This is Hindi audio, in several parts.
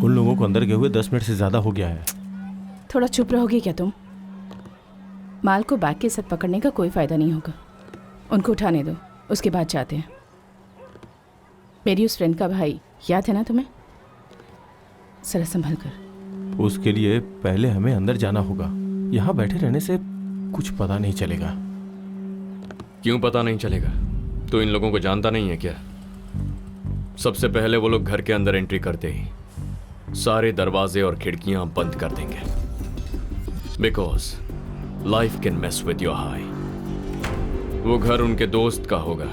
उन लोगों को अंदर गए हुए 10 मिनट से ज़्यादा हो गया है। थोड़ा चुप रहोगे क्या तुम? माल को बैग के साथ पकड़ने का कोई फ़ायदा नहीं होगा। उनको उठाने दो, उसके बाद जाते हैं। मेरी उस फ्रेंड का भाई याद है ना तुम्हें? जरा संभल कर। उसके लिए पहले हमें अंदर जाना होगा। यहाँ बैठे रहने से कुछ पता नहीं चलेगा। क्यों पता नहीं चलेगा? तो इन लोगों को जानता नहीं है क्या? सबसे पहले वो लोग घर के अंदर एंट्री करते ही सारे दरवाजे और खिड़कियां बंद कर देंगे, because life can mess with your high. वो घर उनके दोस्त का होगा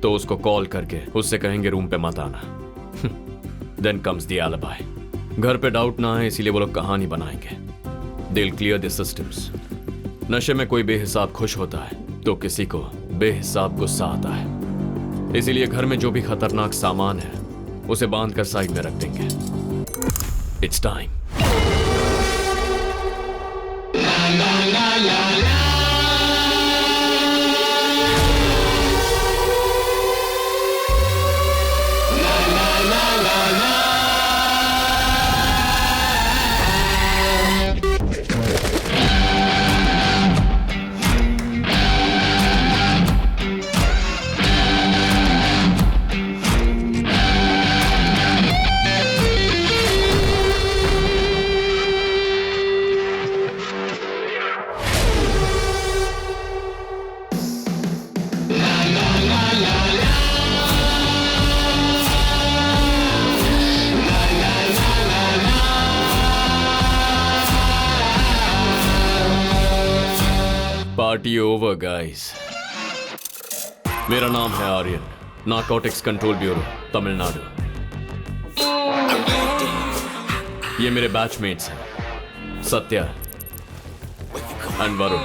तो उसको कॉल करके उससे कहेंगे रूम पे मत आना। Then comes the alibi. घर पे डाउट ना आए इसीलिए वो लोग कहानी बनाएंगे। They will clear the systems. नशे में कोई बेहिसाब खुश होता है तो किसी को बेहिसाब गुस्सा आता है, इसीलिए घर में जो भी खतरनाक सामान है उसे बांध कर साइड में रख देंगे। It's time. Party over guys. मेरा नाम है Aryan, narcotics control bureau, Tamil Nadu. ये मेरे बैचमेट्स हैं, सत्या एंड वरुण।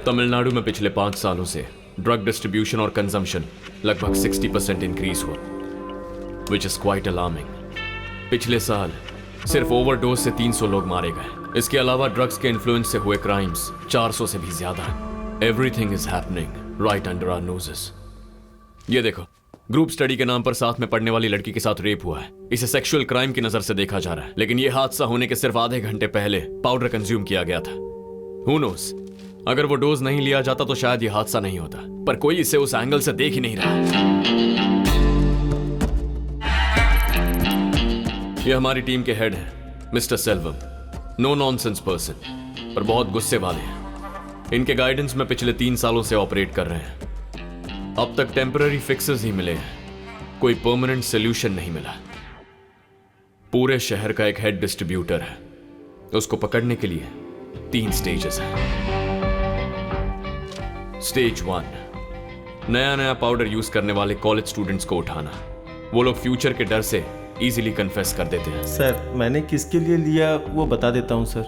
तमिलनाडु में पिछले 5 सालों से ड्रग डिस्ट्रीब्यूशन और कंजम्पशन लगभग 60% इंक्रीज हुआ, विच इज क्वाइट अलार्मिंग। पिछले साल सिर्फ ओवरडोज से 300 लोग मारे गए। इसके अलावा ड्रग्स के इन्फ्लुएंस से हुए क्राइम्स 400 से भी ज्यादा है। Everything is happening right under our noses. ये देखो, ग्रुप स्टडी के नाम पर साथ में पढ़ने वाली लड़की के साथ रेप हुआ है। इसे सेक्सुअल क्राइम की नजर से देखा जा रहा है, लेकिन यह हादसा होने के सिर्फ आधे घंटे पहले पाउडर कंज्यूम किया गया था। हु नोस, अगर वो डोज नहीं लिया जाता तो शायद यह हादसा नहीं होता, पर कोई इसे उस एंगल से देख ही नहीं रहा। ये हमारी टीम के हेड हैं, mister Selvam. No nonsense person, पर बहुत गुस्से वाले हैं। इनके गाइडेंस में पिछले 3 सालों से ऑपरेट कर रहे हैं। अब तक टेम्पररी फिक्सेस ही मिले हैं, कोई परमानेंट सोल्यूशन नहीं मिला। पूरे शहर का एक हेड डिस्ट्रीब्यूटर है, उसको पकड़ने के लिए 3 स्टेजेस हैं। स्टेज 1, नया पाउडर यूज करने वाले कॉलेज स्टूडेंट्स को उठाना। वो लोग फ्यूचर के डर से इजीली कन्फेस कर देते हैं। सर, मैंने किसके लिए लिया वो बता देता हूँ सर।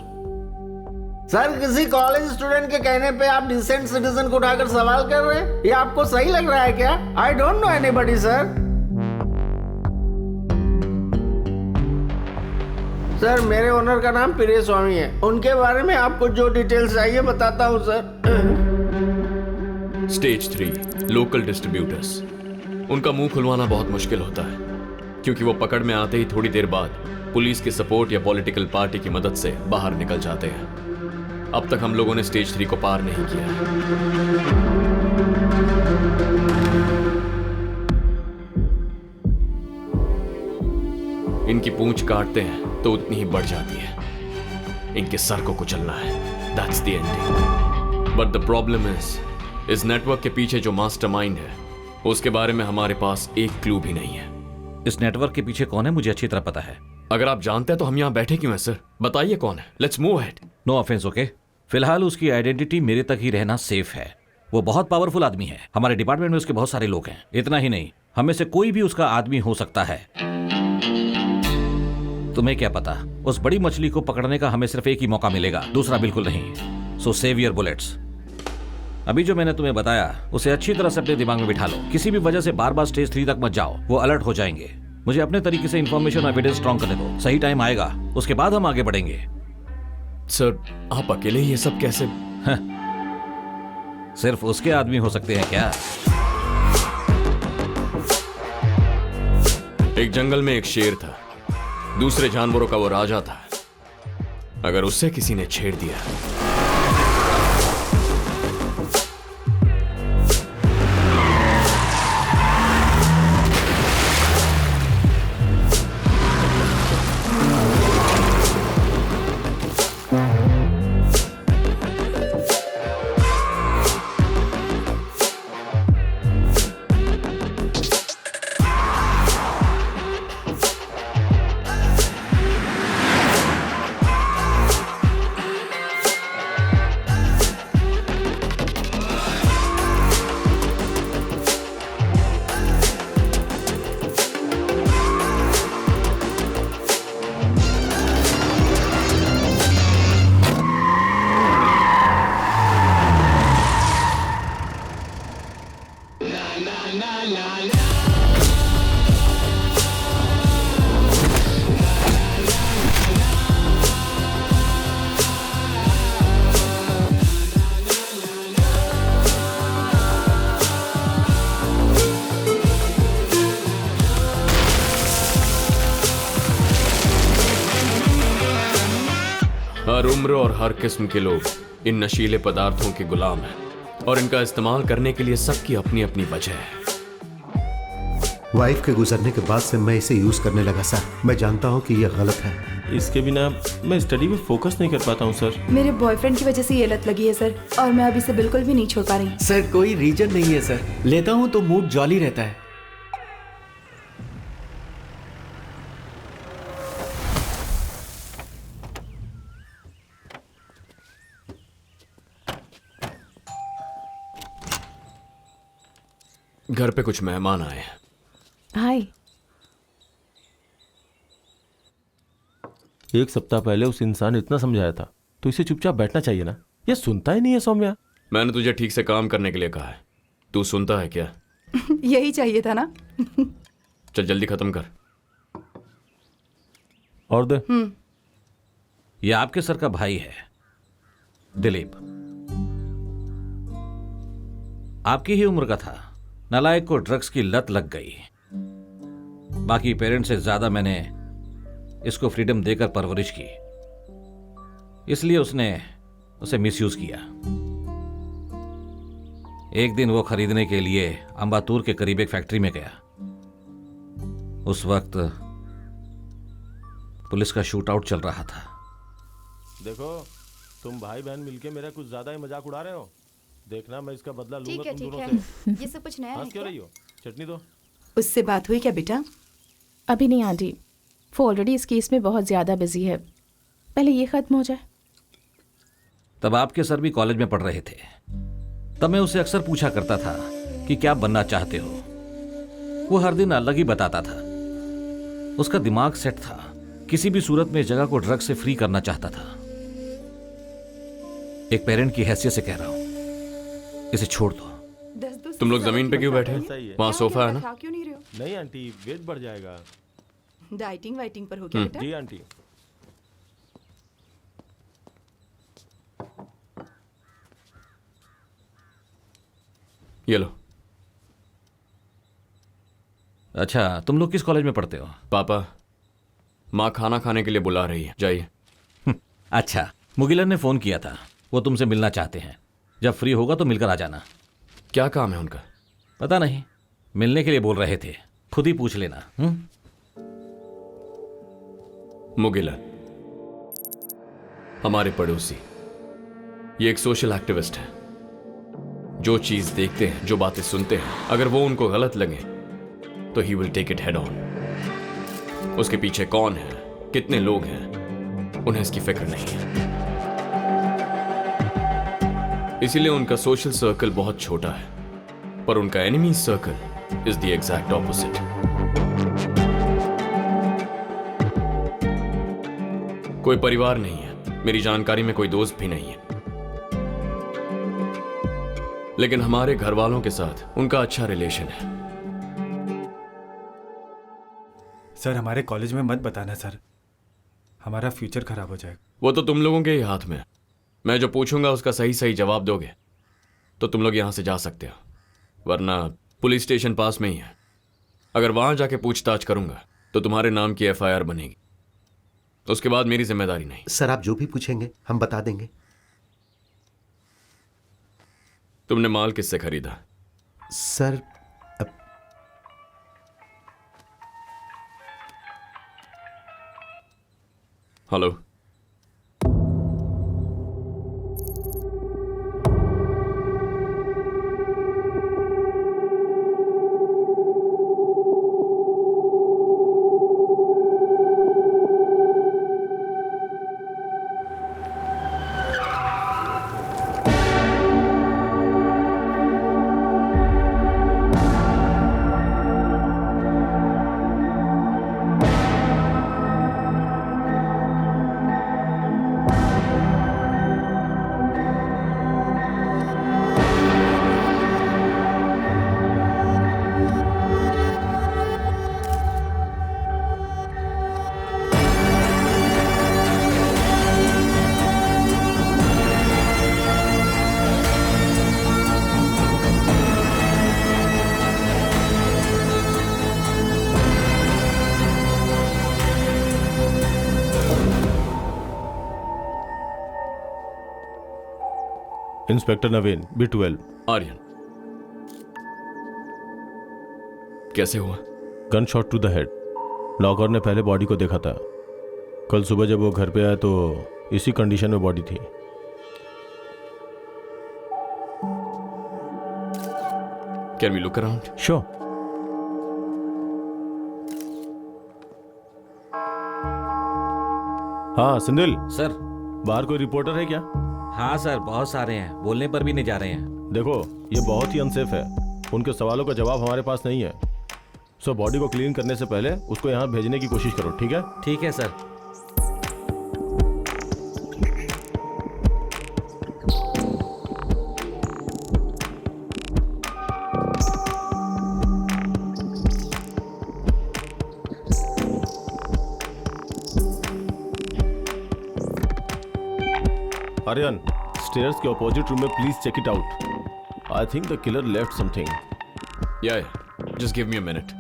सर, किसी कॉलेज स्टूडेंट के कहने पे आप डिसेंट सिटीजन को उठाकर सवाल कर रहे हैं? ये आपको सही लग रहा है क्या? I don't know anybody sir. Sir, मेरे ओनर का नाम पिरे स्वामी है। उनके बारे में आपको जो डिटेल्स चाहिए बताता हूँ सर। Stage 3, local distributors. उनका मुंह खुलवाना बहुत मुश्किल होता है, क्योंकि वो पकड़ में आते ही थोड़ी देर बाद पुलिस की सपोर्ट या पॉलिटिकल पार्टी की मदद से बाहर निकल जाते हैं। अब तक हम लोगों ने स्टेज 3 को पार नहीं किया। इनकी पूंछ काटते हैं तो उतनी ही बढ़ जाती है। इनके सर को कुचलना है। That's the ending. But the problem इस नेटवर्क के पीछे जो मास्टरमाइंड है, उसके बारे में हमारे पास एक क्लू भी नहीं है। इस नेटवर्क के पीछे कौन है मुझे अच्छी तरह पता है। अगर आप जानते हैं तो हम यहाँ बैठे क्यों हैं सर? बताइए कौन है। Let's move ahead. No offence, okay? फिलहाल उसकी आइडेंटिटी मेरे तक ही रहना सेफ है। वो बहुत पावरफुल आदमी है। हमारे डिपार्टमेंट में उसके बहुत सारे लोग हैं। इतना ही नहीं, हमें से कोई भी उसका आदमी हो सकता है। तुम्हें क्या पता, उस बड़ी मछली को पकड़ने का हमें सिर्फ एक ही मौका मिलेगा, दूसरा बिल्कुल नहीं। सो सेव योर बुलेट्स। अभी जो मैंने तुम्हें बताया उसे अच्छी तरह से अपने दिमाग में बिठा लो। किसी भी वजह से बार बार स्टेज 3 तक मत जाओ, वो अलर्ट हो जाएंगे। मुझे अपने तरीके से इंफॉर्मेशन और एविडेंस स्ट्रॉन्ग करने दो। सही टाइम आएगा, उसके बाद हम आगे बढ़ेंगे। सर, आप अकेले ये सब कैसे? सिर्फ उसके आदमी हो सकते हैं क्या? एक जंगल में एक शेर था, दूसरे जानवरों का वो राजा था। अगर उससे किसी ने छेड़ दिया हर उम्र और हर किस्म के लोग इन नशीले पदार्थों के गुलाम हैं और इनका इस्तेमाल करने के लिए सबकी अपनी अपनी वजह है। वाइफ के गुजरने के बाद से मैं इसे यूज करने लगा सर। मैं जानता हूँ कि यह गलत है। इसके बिना मैं स्टडी में फोकस नहीं कर पाता हूँ सर। मेरे बॉयफ्रेंड की वजह से ये लत लगी है सर, और मैं अब इसे बिल्कुल भी नहीं छोड़ पा रही। सर कोई रीजन नहीं है सर, लेता हूँ तो मूड जॉली रहता है। घर पे कुछ मेहमान आए हैं। हाय। एक सप्ताह पहले उस इंसान ने इतना समझाया था तो इसे चुपचाप बैठना चाहिए ना। ये सुनता ही नहीं है सौम्या। मैंने तुझे ठीक से काम करने के लिए कहा है, तू सुनता है क्या? यही चाहिए था ना। चल जल्दी खत्म कर। और दे। यह आपके सर का भाई है, दिलीप। आपकी ही उम्र का था। नालायक को ड्रग्स की लत लग गई। बाकी पेरेंट्स से ज्यादा मैंने इसको फ्रीडम देकर परवरिश की, इसलिए उसने उसे मिसयूज किया। एक दिन वो खरीदने के लिए अंबातूर के करीब एक फैक्ट्री में गया। उस वक्त पुलिस का शूट आउट चल रहा था। देखो तुम भाई बहन मिलके मेरा कुछ ज्यादा ही मजाक उड़ा रहे हो। देखना मैं इसका बदला लूंगा तुम दोनों से। ये सब कुछ नया है हंस क्यों क्या? रही हो? चटनी दो। उससे बात हुई क्या बेटा? अभी नहीं आंटी, वो ऑलरेडी इस केस में बहुत ज़्यादा बिजी है। पहले ये ख़त्म हो जाए। तब आपके सर भी कॉलेज में पढ़ रहे थे। तब मैं उसे अक्सर पूछा करता था कि क्या बनना चाहते हो। वो हर दिन अलग ही बताता था। उसका दिमाग सेट था। किसी भी सूरत में इस जगह को ड्रग से फ्री करना चाहता था। एक पेरेंट की हैसियत से कह रहा हूं, इसे छोड़ दो। तुम लोग जमीन पे क्यों बैठे? सही है। वहाँ सोफा है ना? खा क्यों नहीं रहे हो? नहीं आंटी, वेट बढ़ जाएगा। डाइटिंग वाइटिंग पर हो क्या बेटा? जी आंटी। ये लो। अच्छा, तुम लोग किस कॉलेज में पढ़ते हो? पापा, माँ खाना खाने के लिए बुला रही है, जाइए। अच्छा, मुगिलन ने फोन किया था। वो तुमसे मिलना चाहते हैं। जब फ्री होगा तो मिलकर आ जाना। क्या काम है उनका? पता नहीं, मिलने के लिए बोल रहे थे। खुद ही पूछ लेना। मुगिलन हमारे पड़ोसी, ये एक सोशल एक्टिविस्ट है। जो चीज देखते हैं, जो बातें सुनते हैं, अगर वो उनको गलत लगे तो he will take it head on. उसके पीछे कौन है, कितने लोग हैं, उन्हें इसकी फिक्र नहीं है। इसीलिए उनका सोशल सर्कल बहुत छोटा है, पर उनका enemy circle is the exact opposite. कोई परिवार नहीं है, मेरी जानकारी में कोई दोस्त भी नहीं है, लेकिन हमारे घर वालों के साथ उनका अच्छा रिलेशन है। सर हमारे कॉलेज में मत बताना सर, हमारा फ्यूचर खराब हो जाएगा। वो तो तुम लोगों के ही हाथ में है। मैं जो पूछूंगा उसका सही सही जवाब दोगे तो तुम लोग यहां से जा सकते हो, वरना पुलिस स्टेशन पास में ही है। अगर वहां जाके पूछताछ करूंगा तो तुम्हारे नाम की एफआईआर बनेगी। उसके बाद मेरी जिम्मेदारी नहीं। सर आप जो भी पूछेंगे हम बता देंगे। तुमने माल किससे खरीदा? Sir hello, inspector Naveen, B12। Aryan, कैसे हुआ? Gunshot to the head. नौकर ने पहले बॉडी को देखा था। कल सुबह जब वो घर पे आया तो इसी कंडीशन में बॉडी थी। Can we look around? Sure. हाँ सिंधिल, सर। बाहर कोई रिपोर्टर है क्या? हाँ सर, बहुत सारे हैं, बोलने पर भी नहीं जा रहे हैं। देखो ये बहुत ही अनसेफ है, उनके सवालों का जवाब हमारे पास नहीं है। सो बॉडी को क्लीन करने से पहले उसको यहाँ भेजने की कोशिश करो, ठीक है? ठीक है सर। आर्यन, स्टेयर्स के अपोजिट रूम में please check it out. I think the killer left something. Yeah, just give me a minute.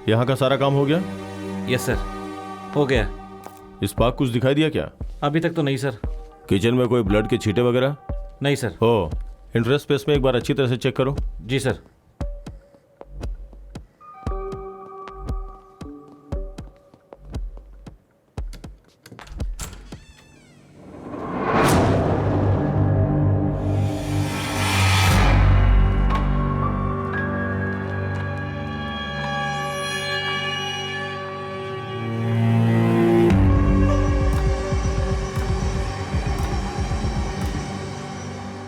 यहाँ का सारा काम हो गया? यस सर, हो गया। स्पार्क कुछ दिखाई दिया क्या? अभी तक तो नहीं सर। किचन में कोई ब्लड के छींटे वगैरह? नहीं सर। हो, इंटरेस्ट स्पेस में एक बार अच्छी तरह से चेक करो। जी सर।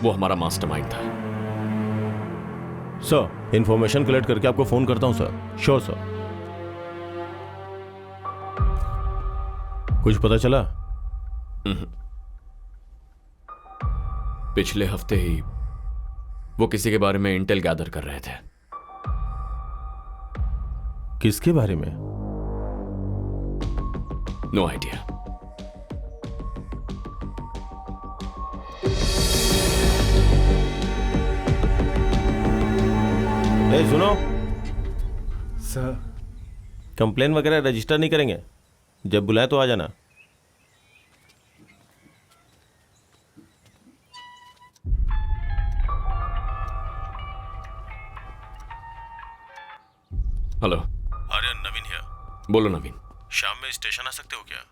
वो हमारा मास्टरमाइंड था। सर, इंफॉर्मेशन कलेक्ट करके आपको फोन करता हूं सर। Sure sir. कुछ पता चला? पिछले हफ्ते ही वो किसी के बारे में इंटेल गैदर कर रहे थे। किसके बारे में? No idea. सुनो सर, कंप्लेन वगैरह रजिस्टर नहीं करेंगे? जब बुलाए तो आ जाना। Hello Aryan, Naveen here. बोलो नवीन। शाम में स्टेशन आ सकते हो क्या?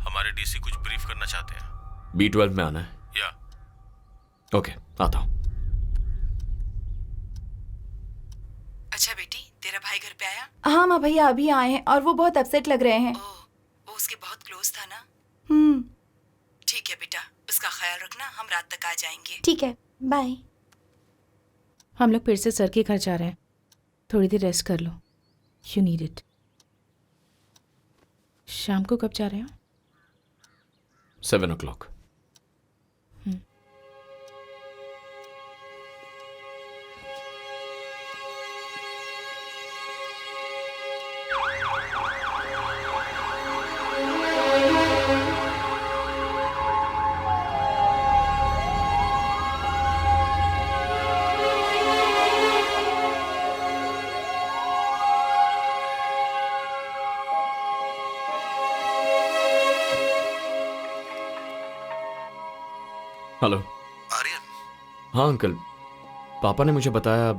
हमारे डीसी कुछ ब्रीफ करना चाहते हैं। B12 में आना है? या। ओके, आता हूं। अच्छा बेटी, तेरा भाई घर पे आया? हाँ माँ, भैया अभी आए हैं और वो बहुत अपसेट लग रहे हैं। वो उसके बहुत क्लोज था ना? ठीक है बेटा, उसका ख्याल रखना, हम रात तक आ जाएंगे। ठीक है, बाय। हम लोग फिर से सर के घर जा रहे हैं, थोड़ी देर रेस्ट कर लो। You need it. शाम को कब जा रहे हो? 7 o'clock। हेलो। आर्यन, हाँ अंकल, पापा ने मुझे बताया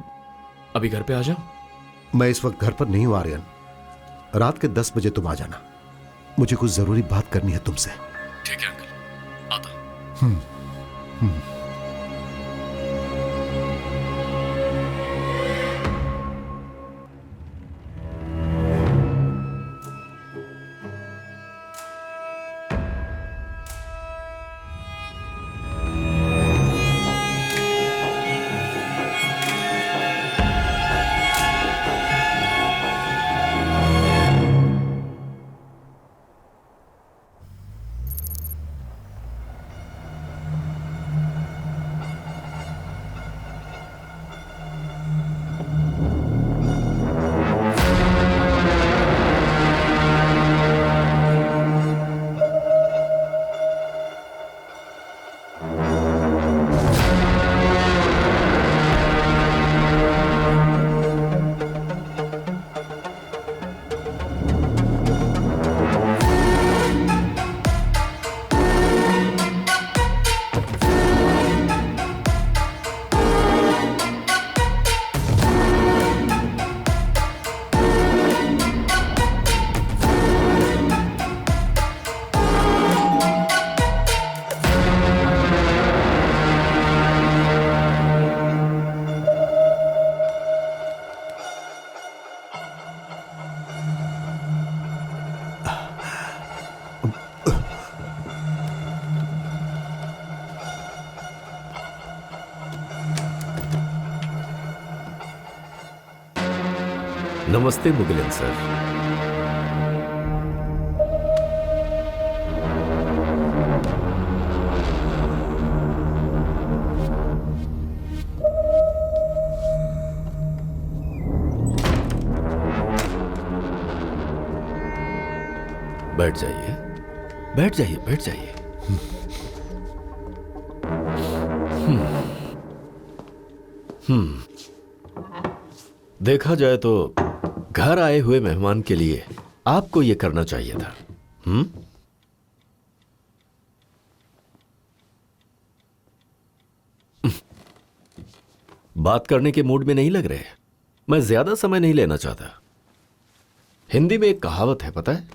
अभी घर पे आ जाओ। मैं इस वक्त घर पर नहीं हूं आर्यन। रात के 10 बजे तुम आ जाना। मुझे कुछ जरूरी बात करनी है तुमसे। ठीक है अंकल, आता हूं। नमस्ते मुगिलन सर। बैठ जाइए, बैठ जाइए, बैठ जाइए। देखा जाए तो घर आए हुए मेहमान के लिए आपको यह करना चाहिए था। बात करने के मूड में नहीं लग रहे। मैं ज्यादा समय नहीं लेना चाहता। हिंदी में एक कहावत है, पता है?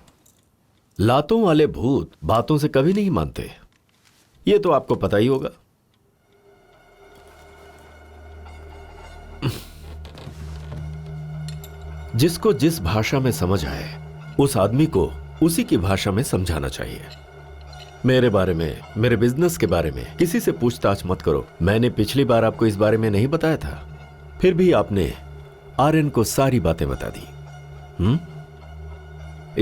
लातों वाले भूत बातों से कभी नहीं मानते। यह तो आपको पता ही होगा। जिसको जिस भाषा में समझ आए उस आदमी को उसी की भाषा में समझाना चाहिए। मेरे बारे में, मेरे बिजनेस के बारे में किसी से पूछताछ मत करो। मैंने पिछली बार आपको इस बारे में नहीं बताया था, फिर भी आपने आर्यन को सारी बातें बता दी।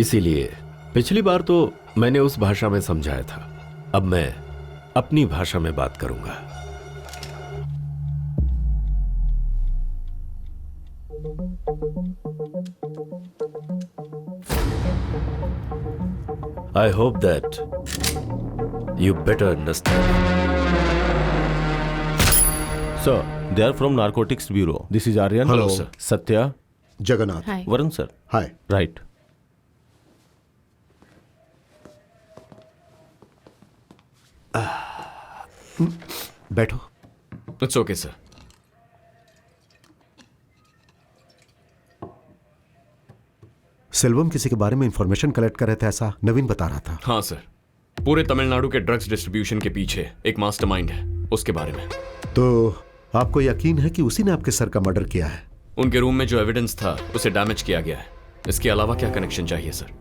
इसीलिए पिछली बार तो मैंने उस भाषा में समझाया था, अब मैं अपनी भाषा में बात करूंगा। I hope that you better understand. Sir, they are from Narcotics Bureau. This is Aryan. Hello, sir. Satya. Jagannath. Hi. Varun, sir. Hi. Right. बैठो। It's okay sir. सेल्वम किसी के बारे में इंफॉर्मेशन कलेक्ट कर रहे थे, ऐसा नवीन बता रहा था। हाँ सर, पूरे तमिलनाडु के ड्रग्स डिस्ट्रीब्यूशन के पीछे एक मास्टरमाइंड है, उसके बारे में। तो आपको यकीन है कि उसी ने आपके सर का मर्डर किया है? उनके रूम में जो एविडेंस था उसे डैमेज किया गया है। इसके अलावा क्या कनेक्शन चाहिए सर?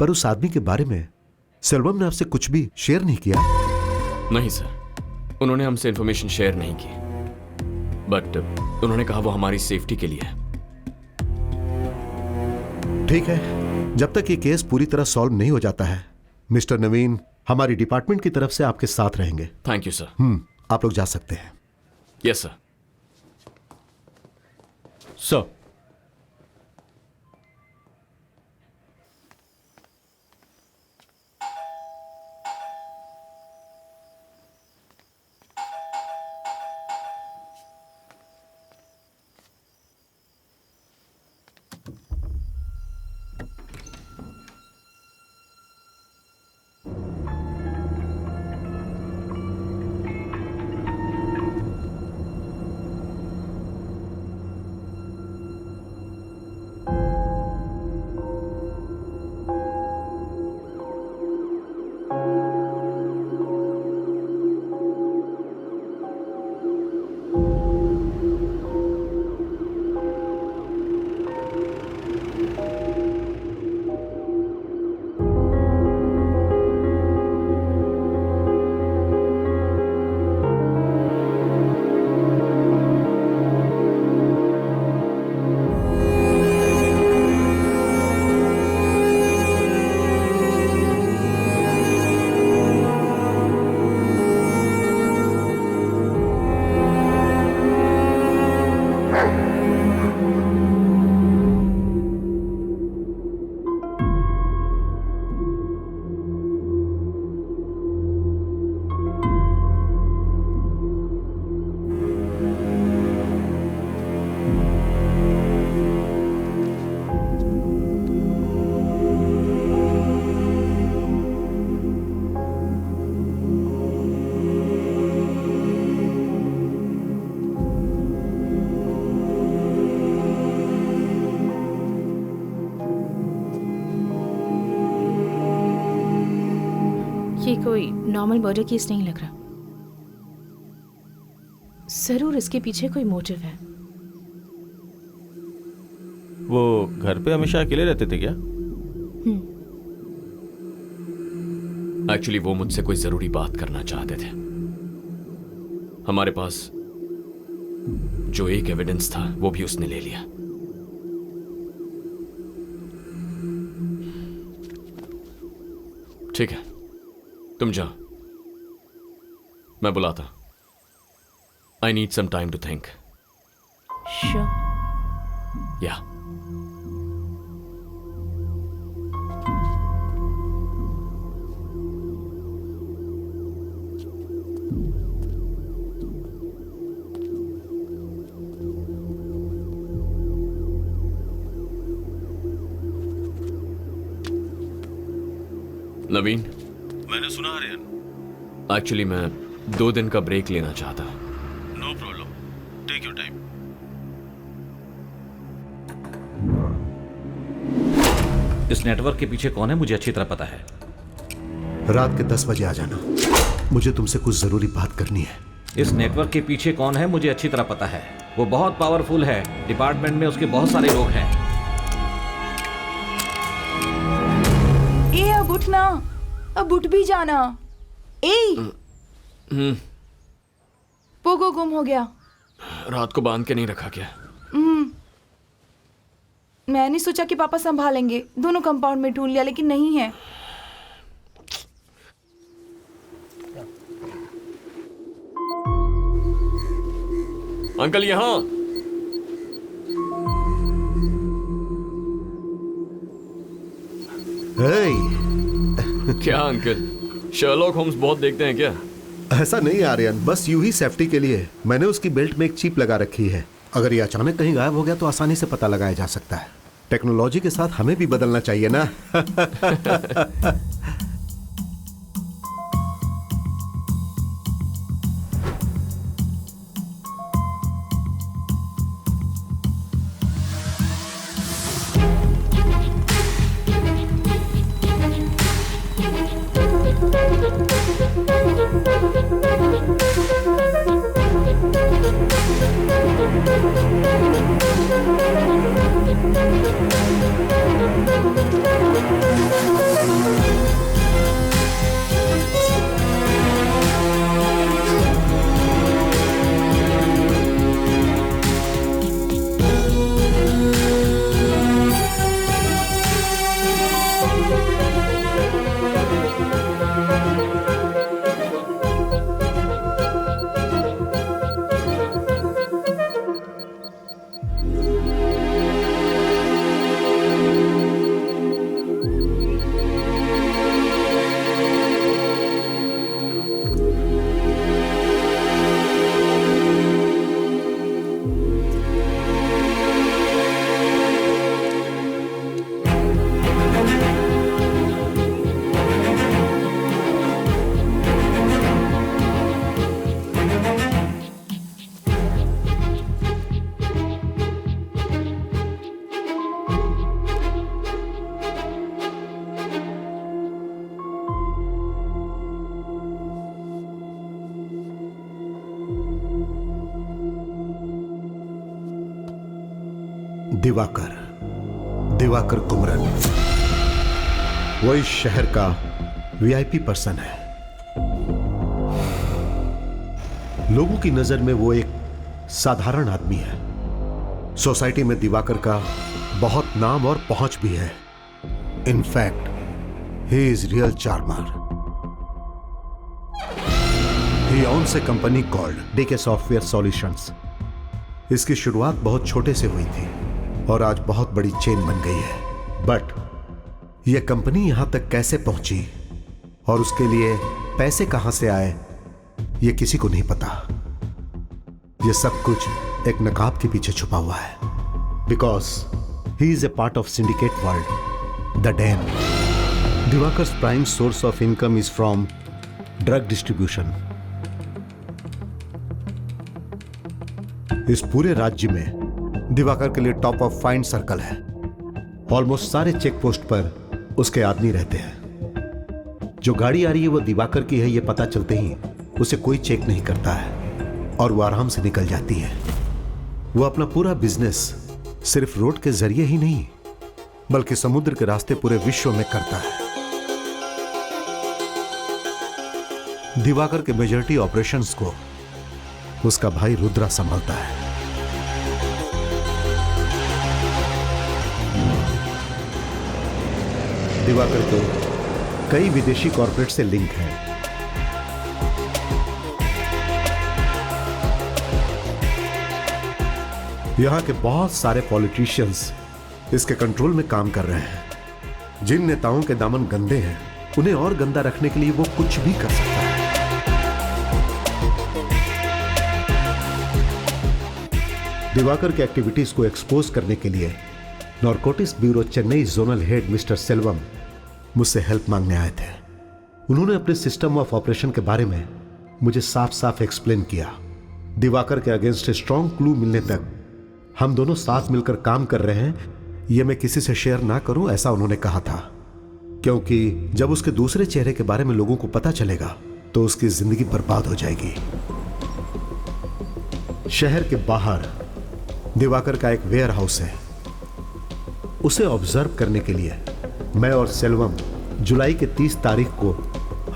पर उस आदमी के बारे में सेल्वम ने आपसे कुछ भी शेयर नहीं किया? नहीं सर, उन्होंने हमसे इंफॉर्मेशन शेयर नहीं की, बट उन्होंने कहा वो हमारी सेफ्टी के लिए है। ठीक है, जब तक ये केस पूरी तरह सॉल्व नहीं हो जाता है, मिस्टर नवीन हमारी डिपार्टमेंट की तरफ से आपके साथ रहेंगे। Thank you sir. आप लोग जा सकते हैं। Yes sir. Sir. Normal murder case नहीं लग रहा। जरूर इसके पीछे कोई मोटिव है। वो घर पे हमेशा अकेले रहते थे क्या? एक्चुअली वो मुझसे कोई जरूरी बात करना चाहते थे। हमारे पास जो एक एविडेंस था वो भी उसने ले लिया। ठीक है, तुम जाओ, मैं बुलाता। I need some time to think. Sure. Yeah Naveen, मैंने सुना आर्यन। एक्चुअली मैं 2 दिन का ब्रेक लेना चाहता। No problem, take your time. इस नेटवर्क के पीछे कौन है मुझे अच्छी तरह पता है। रात के 10 बजे आ जाना, मुझे तुमसे कुछ जरूरी बात करनी है। इस नेटवर्क के पीछे कौन है मुझे अच्छी तरह पता है। वो बहुत पावरफुल है, डिपार्टमेंट में उसके बहुत सारे लोग हैं। ए अब उठना, अब उठ भी जाना। ए पोगो गुम हो गया। रात को बांध के नहीं रखा क्या? मैंने सोचा कि पापा संभालेंगे, दोनों कंपाउंड में ढूंढ लिया लेकिन नहीं है। अंकल यहां। क्या अंकल, शर्लॉक होम्स बहुत देखते हैं क्या? ऐसा नहीं आर्यन, बस यूं ही सेफ्टी के लिए मैंने उसकी बेल्ट में एक चिप लगा रखी है। अगर ये अचानक कहीं गायब हो गया तो आसानी से पता लगाया जा सकता है। टेक्नोलॉजी के साथ हमें भी बदलना चाहिए ना। दिवाकर कुमरन वो इस शहर का वीआईपी पर्सन है। लोगों की नजर में वो एक साधारण आदमी है। सोसाइटी में दिवाकर का बहुत नाम और पहुंच भी है। In fact he is real charmer. He owns a company called DK software solutions. इसकी शुरुआत बहुत छोटे से हुई थी और आज बहुत बड़ी चेन बन गई है। बट यह कंपनी यहां तक कैसे पहुंची और उसके लिए पैसे कहां से आए यह किसी को नहीं पता। यह सब कुछ एक नकाब के पीछे छुपा हुआ है। Because he is a part of syndicate world, the don. Diwakar's prime source of income is from drug distribution. इस पूरे राज्य में दिवाकर के लिए टॉप ऑफ फाइंड सर्कल है। ऑलमोस्ट सारे चेक पोस्ट पर उसके आदमी रहते हैं। जो गाड़ी आ रही है वो दिवाकर की है, ये पता चलते ही उसे कोई चेक नहीं करता है और वो आराम से निकल जाती है। वो अपना पूरा बिजनेस सिर्फ रोड के जरिए ही नहीं बल्कि समुद्र के रास्ते पूरे विश्व में करता है। दिवाकर के मेजॉरिटी ऑपरेशंस को उसका भाई रुद्रा संभालता है। दिवाकर के कई विदेशी कॉर्पोरेट से लिंक है। यहां के बहुत सारे पॉलिटिशियंस इसके कंट्रोल में काम कर रहे हैं। जिन नेताओं के दामन गंदे हैं उन्हें और गंदा रखने के लिए वो कुछ भी कर सकता है। दिवाकर के एक्टिविटीज को एक्सपोज करने के लिए narcotics bureau Chennai zonal head mister Selvam मुझसे हेल्प मांगने आए थे। उन्होंने अपने सिस्टम ऑफ ऑपरेशन के बारे में मुझे साफ साफ एक्सप्लेन किया। दिवाकर के अगेंस्ट स्ट्रॉन्ग क्लू मिलने तक हम दोनों साथ मिलकर काम कर रहे हैं, यह मैं किसी से शेयर ना करूं, ऐसा उन्होंने कहा था, क्योंकि जब उसके दूसरे चेहरे के बारे में लोगों को पता चलेगा तो उसकी जिंदगी बर्बाद हो जाएगी। शहर के बाहर दिवाकर का एक वेयर हाउस है। उसे ऑब्जर्व करने के लिए मैं और सेल्वम जुलाई के 30 तारीख को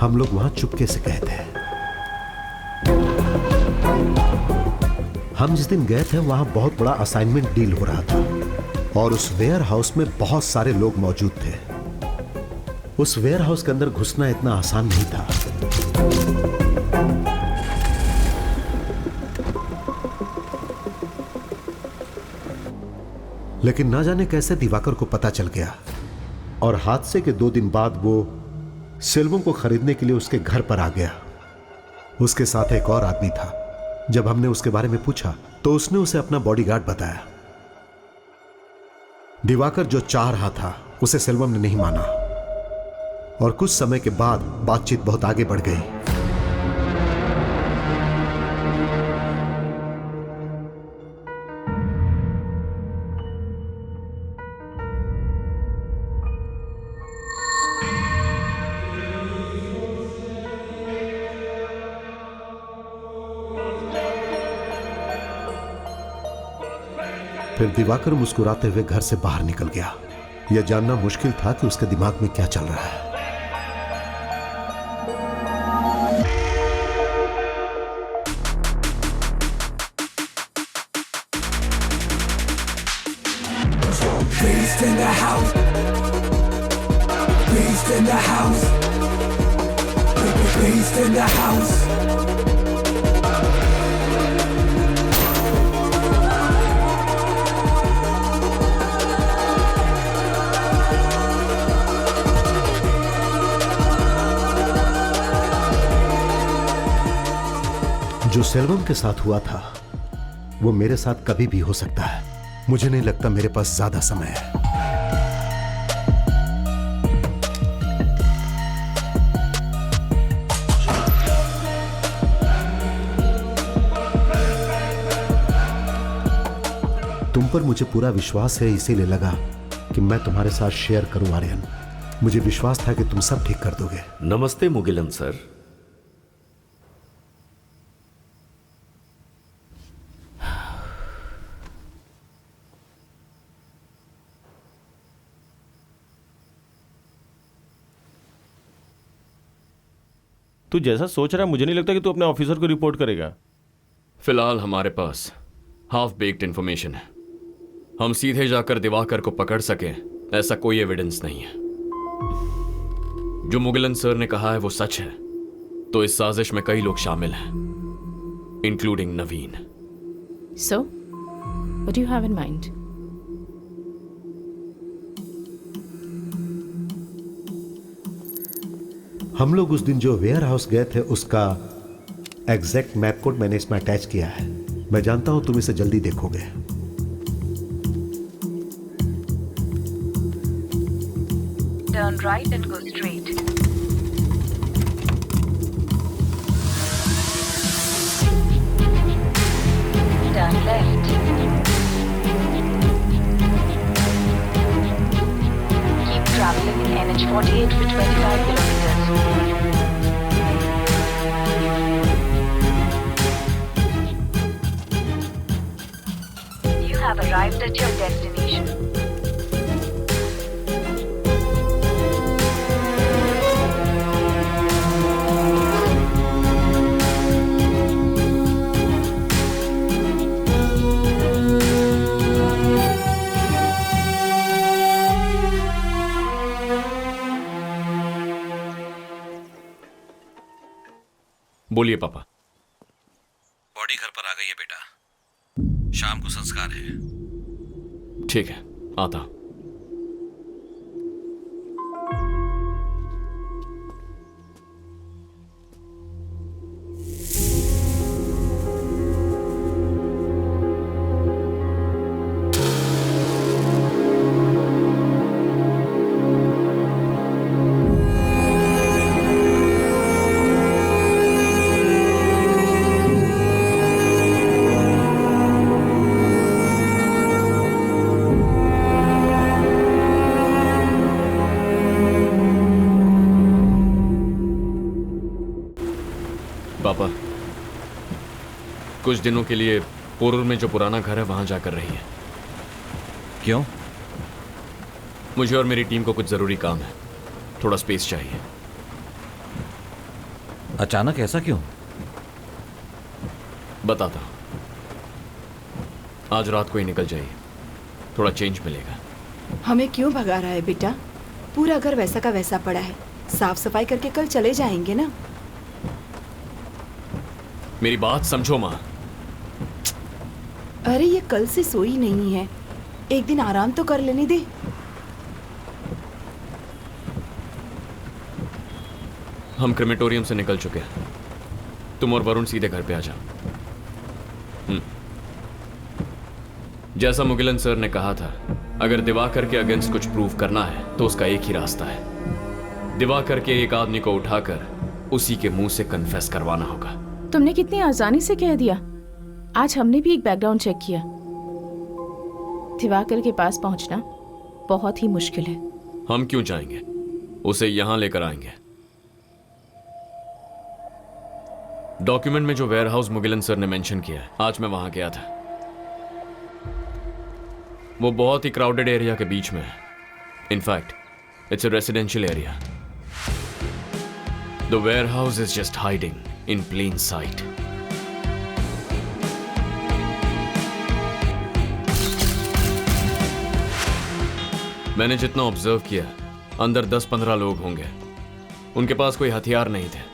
हम लोग वहां चुपके से गए थे। हम जिस दिन गए थे वहां बहुत बड़ा असाइनमेंट डील हो रहा था और उस वेयर हाउस में बहुत सारे लोग मौजूद थे। उस वेयर हाउस के अंदर घुसना इतना आसान नहीं था। लेकिन ना जाने कैसे दिवाकर को पता चल गया और हादसे के 2 दिन बाद वो सेल्वम को खरीदने के लिए उसके घर पर आ गया। उसके साथ एक और आदमी था। जब हमने उसके बारे में पूछा तो उसने उसे अपना बॉडीगार्ड बताया। दिवाकर जो चाह रहा था उसे सेल्वम ने नहीं माना और कुछ समय के बाद बातचीत बहुत आगे बढ़ गई। फिर दिवाकर मुस्कुराते हुए घर से बाहर निकल गया। यह जानना मुश्किल था कि उसके दिमाग में क्या चल रहा है। Beast in the house. Beast in the house. Beast in the house. जो सेल्वम के साथ हुआ था वो मेरे साथ कभी भी हो सकता है। मुझे नहीं लगता मेरे पास ज्यादा समय है। तुम पर मुझे पूरा विश्वास है, इसीलिए लगा कि मैं तुम्हारे साथ शेयर करूं आर्यन। मुझे विश्वास था कि तुम सब ठीक कर दोगे। नमस्ते मुगिलन सर। तू जैसा सोच रहा है मुझे नहीं लगता कि तू अपने ऑफिसर को रिपोर्ट करेगा। फिलहाल हमारे पास हाफ बेक्ड इंफॉर्मेशन है। हम सीधे जाकर दिवाकर को पकड़ सके ऐसा कोई एविडेंस नहीं है। जो मुगिलन सर ने कहा है वो सच है तो इस साजिश में कई लोग शामिल हैं, including Naveen. So, what do you have in mind? हम लोग उस दिन जो वेयर हाउस गए थे उसका एग्जैक्ट मैप कोड मैंने इसमें अटैच किया है। मैं जानता हूं तुम इसे जल्दी देखोगे। Turn right and go straight. Turn left. Keep traveling in NH 48 for 25 kilometers. arrived at your destination. बोलिए पापा। बॉडी घर पर आ गई है बेटा, शाम को संस्कार है। ठीक है, आता हूं। पापा, कुछ दिनों के लिए पोरूर में जो पुराना घर है वहां जाकर रही है। क्यों? मुझे और मेरी टीम को कुछ जरूरी काम है, थोड़ा स्पेस चाहिए। अचानक ऐसा क्यों? बताता हूं, आज रात को ही निकल जाइए, थोड़ा चेंज मिलेगा। हमें क्यों भगा रहा है बेटा? पूरा घर वैसा का वैसा पड़ा है, साफ सफाई करके कल चले जाएंगे ना। मेरी बात समझो मां। अरे ये कल से सोई नहीं है, एक दिन आराम तो कर लेने दे। हम क्रेमेटोरियम से निकल चुके हैं, तुम और वरुण सीधे घर पे आ जाओ। जैसा मुगिलन सर ने कहा था, अगर दिवाकर के अगेंस्ट कुछ प्रूव करना है तो उसका एक ही रास्ता है, दिवाकर के एक आदमी को उठाकर उसी के मुंह से कन्फेस करवाना होगा। तुमने कितनी आसानी से कह दिया। आज हमने भी एक बैकग्राउंड चेक किया, दिवाकर के पास पहुंचना बहुत ही मुश्किल है। हम क्यों जाएंगे, उसे यहां लेकर आएंगे। डॉक्यूमेंट में जो वेयरहाउस मुगिलन सर ने मेंशन किया है, आज मैं वहां गया था। वो बहुत ही क्राउडेड एरिया के बीच में है। In fact it's a residential area. The warehouse is just hiding in plain sight. मैंने जितना ऑब्जर्व किया, अंदर 10-15 लोग होंगे। उनके पास कोई हथियार नहीं थे।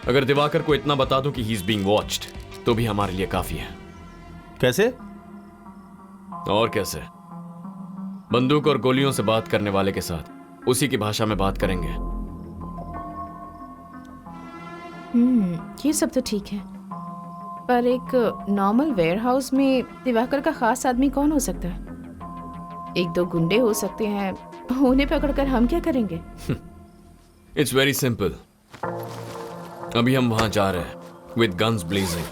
अगर दिवाकर को इतना बता दूं कि ही इज बीइंग वॉच्ड, तो भी हमारे लिए काफी है। कैसे? और कैसे? बंदूक और गोलियों से बात करने वाले के साथ उसी की भाषा में बात करेंगे। ये सब तो ठीक है, पर एक नॉर्मल वेयरहाउस में दिवाकर का खास आदमी कौन हो सकता है? 1-2 गुंडे हो सकते हैं, उन्हें पकड़कर हम क्या करेंगे? It's very simple. अभी हम वहां जा रहे हैं विद गन्स ब्लेजिंग।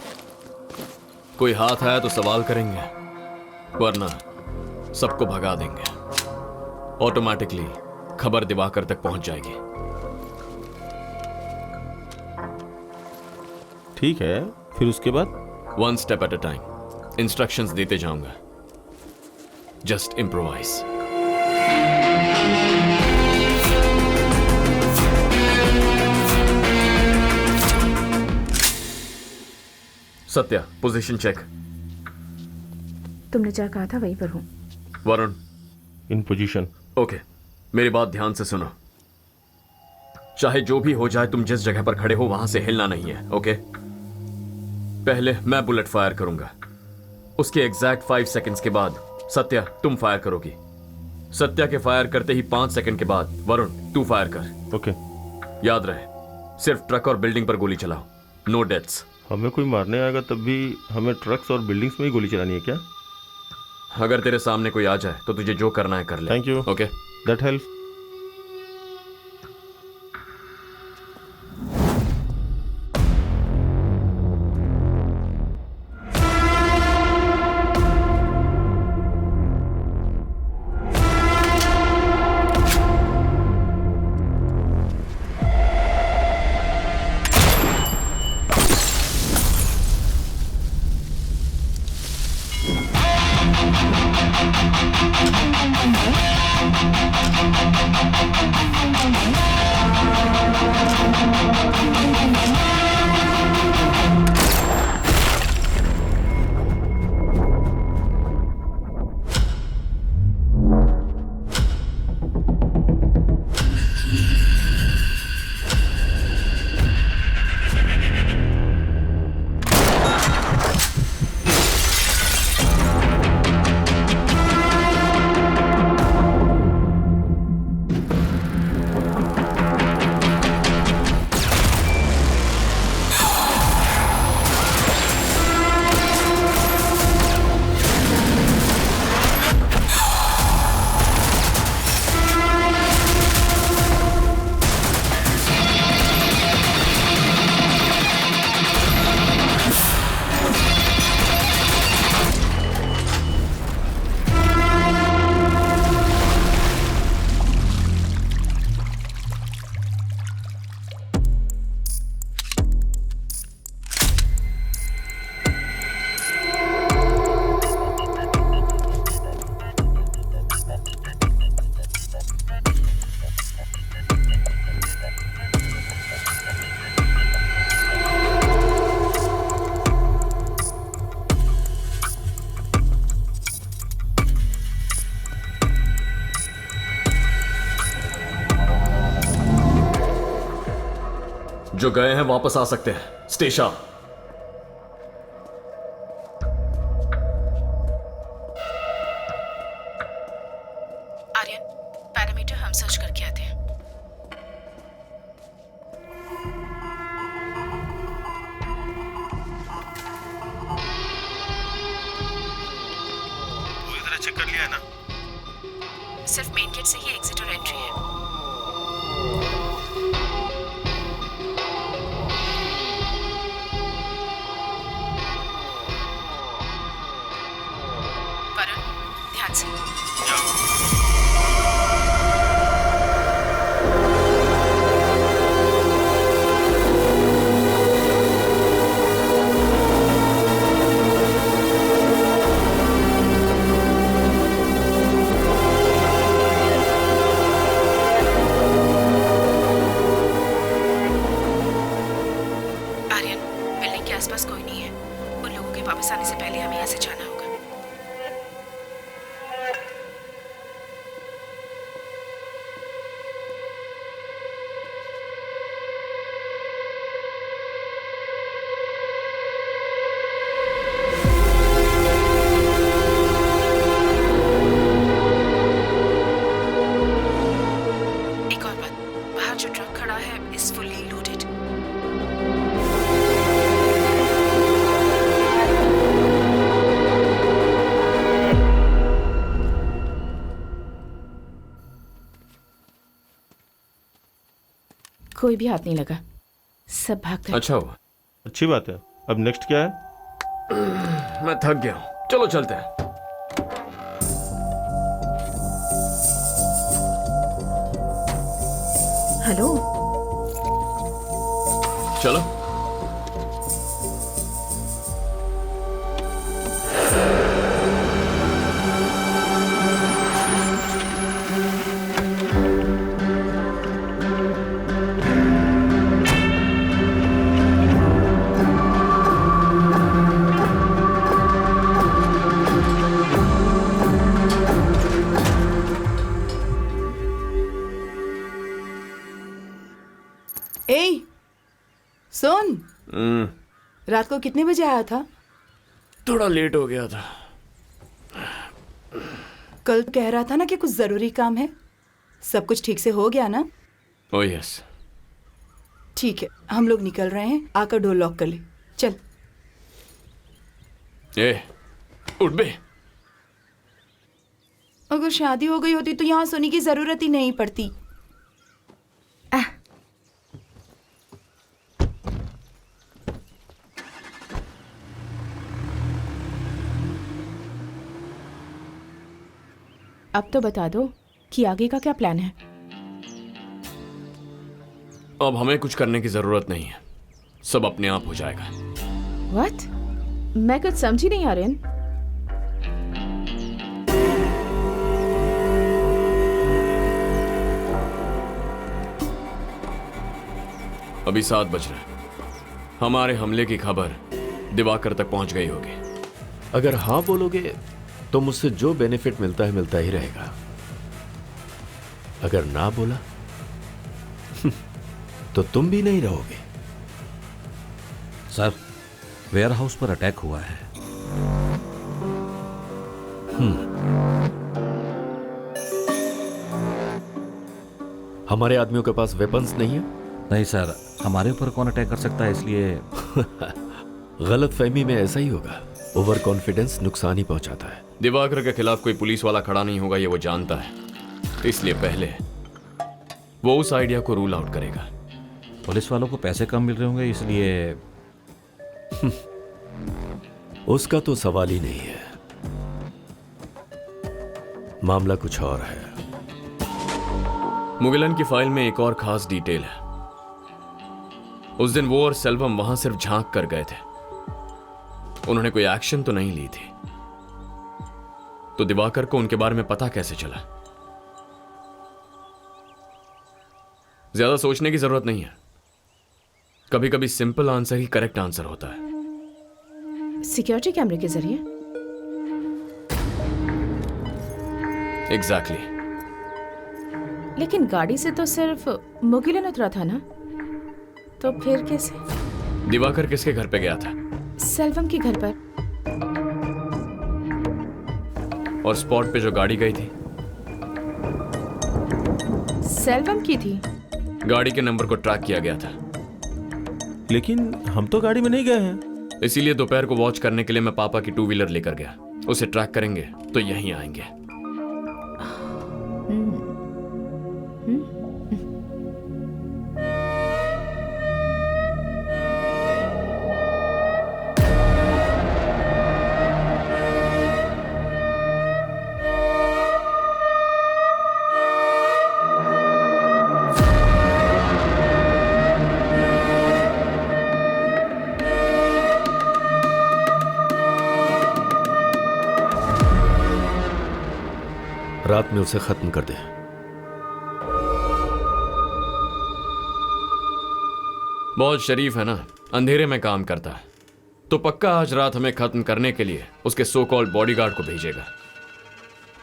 कोई हाथ आया तो सवाल करेंगे, वरना सबको भगा देंगे। ऑटोमेटिकली खबर दिवाकर तक पहुंच जाएगी। ठीक है, फिर उसके बाद? 1 step at a time, instructions देते जाऊंगा। Just improvise. Satya, position check. तुमने क्या कहा था वहीं पर हूं। वरुण, इन पोजीशन। ओके, मेरी बात ध्यान से सुनो। चाहे जो भी हो जाए, तुम जिस जगह पर खड़े हो वहां से हिलना नहीं है, ओके? पहले मैं बुलेट फायर करूंगा, उसके एग्जैक्ट 5 सेकंड्स के बाद सत्या तुम फायर करोगी। सत्या के फायर करते ही 5 सेकंड के बाद वरुण तू फायर कर। ओके। याद रहे, सिर्फ ट्रक और बिल्डिंग पर गोली चलाओ, नो डेथ्स। हमें कोई मारने आएगा तब भी हमें ट्रक्स और बिल्डिंग्स में ही गोली चलानी है क्या? अगर तेरे सामने कोई आ जाए तो तुझे जो करना है कर ले। Thank you. Okay, that help. जो गए हैं वापस आ सकते हैं। स्टेशन। आर्यन, पैरामीटर हम सर्च करके आते हैं। पूरी तरह चेक कर लिया है ना? सिर्फ मेन गेट से ही एग्जिट और एंट्री है। वरुण, ध्यान से। आर्यन, बिल्डिंग के आसपास कोई नहीं है। उन लोगों के वापस आने से पहले हमें यहाँ से जाना होगा। एक और बात, बाहर जो ट्रक खड़ा है इज फुल्ली लोडेड। कोई भी हाथ नहीं लगा, सब भाग गए। अच्छा हुआ। अच्छी बात है। अब नेक्स्ट क्या है? मैं थक गया हूं, चलो चलते हैं। हेलो, चलो। ए, सुन, रात को कितने बजे आया था? थोड़ा लेट हो गया था। कल कह रहा था ना कि कुछ जरूरी काम है। सब कुछ ठीक से हो गया ना? Oh yes. ठीक है, हम लोग निकल रहे हैं। आकर डोर लॉक कर ले। चल। ए, उठ बे। अगर शादी हो गई होती तो यहाँ सोने की जरूरत ही नहीं पड़ती। अब तो बता दो कि आगे का क्या प्लान है। अब हमें कुछ करने की जरूरत नहीं है, सब अपने आप हो जाएगा। व्हाट? मैं कुछ समझी नहीं आर्यन। अभी 7 बज रहे हैं। हमारे हमले की खबर दिवाकर तक पहुंच गई होगी। अगर हाँ बोलोगे तो मुझसे जो बेनिफिट मिलता है मिलता ही रहेगा। अगर ना बोला तो तुम भी नहीं रहोगे। सर, वेयर हाउस पर अटैक हुआ है। हमारे आदमियों के पास वेपन्स नहीं है? नहीं सर, हमारे ऊपर कौन अटैक कर सकता है, इसलिए गलत फहमी में ऐसा ही होगा। ओवर कॉन्फिडेंस नुकसान ही पहुंचाता है। दिवाकर के खिलाफ कोई पुलिस वाला खड़ा नहीं होगा, ये वो जानता है। इसलिए पहले वो उस आइडिया को रूल आउट करेगा। पुलिस वालों को पैसे कम मिल रहे होंगे, इसलिए उसका तो सवाल ही नहीं है। मामला कुछ और है। मुगिलन की फाइल में एक और खास डिटेल है। उस दिन वो और सेल्वम वहां सिर्फ झांक कर गए थे, उन्होंने कोई एक्शन तो नहीं ली थी। तो दिवाकर को उनके बारे में पता कैसे चला? ज्यादा सोचने की जरूरत नहीं है। कभी कभी सिंपल आंसर ही करेक्ट आंसर होता है। सिक्योरिटी कैमरे के जरिए? एग्जैक्टली। लेकिन गाड़ी से तो सिर्फ मुगिलन उतरा था ना? तो फिर कैसे? दिवाकर किसके घर पे गया था? सेल्वम के घर पर। और स्पॉट पे जो गाड़ी गई थी? सेल्वम की थी। गाड़ी के नंबर को ट्रैक किया गया था। लेकिन हम तो गाड़ी में नहीं गए हैं। इसीलिए दोपहर को वॉच करने के लिए मैं पापा की 2 व्हीलर लेकर गया। उसे ट्रैक करेंगे तो यहीं आएंगे। रात में उसे खत्म कर दे। बहुत शरीफ है ना, अंधेरे में काम करता है। तो पक्का आज रात हमें खत्म करने के लिए उसके सो कॉल्ड बॉडीगार्ड को भेजेगा।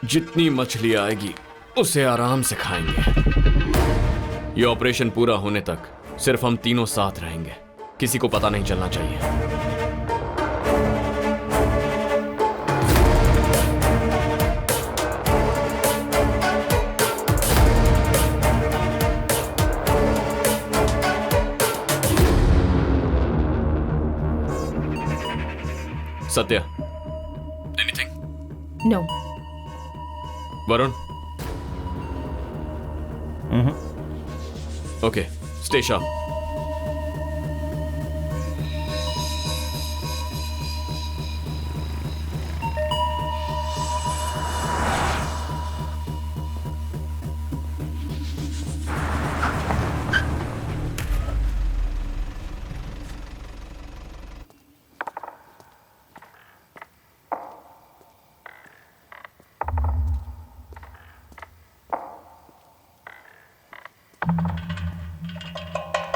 जितनी मछली आएगी उसे आराम से खाएंगे। ये ऑपरेशन पूरा होने तक सिर्फ हम तीनों साथ रहेंगे, किसी को पता नहीं चलना चाहिए। Satya, anything? No. Varun? Okay, stay sharp.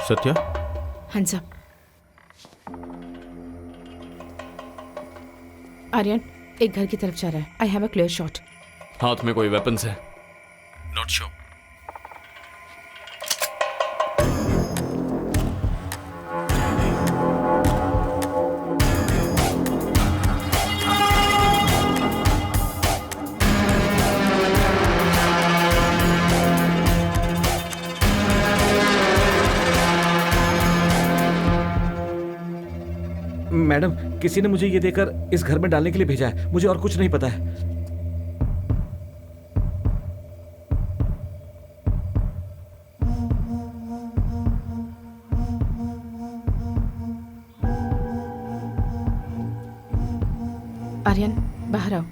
Satya? हाँ साहब। आर्यन एक घर की तरफ जा रहा है। I have a clear shot. हाथ में कोई वेपन्स है? Not sure. मैडम, किसी ने मुझे ये देकर इस घर में डालने के लिए भेजा है। मुझे और कुछ नहीं पता है। आर्यन बाहर आओ।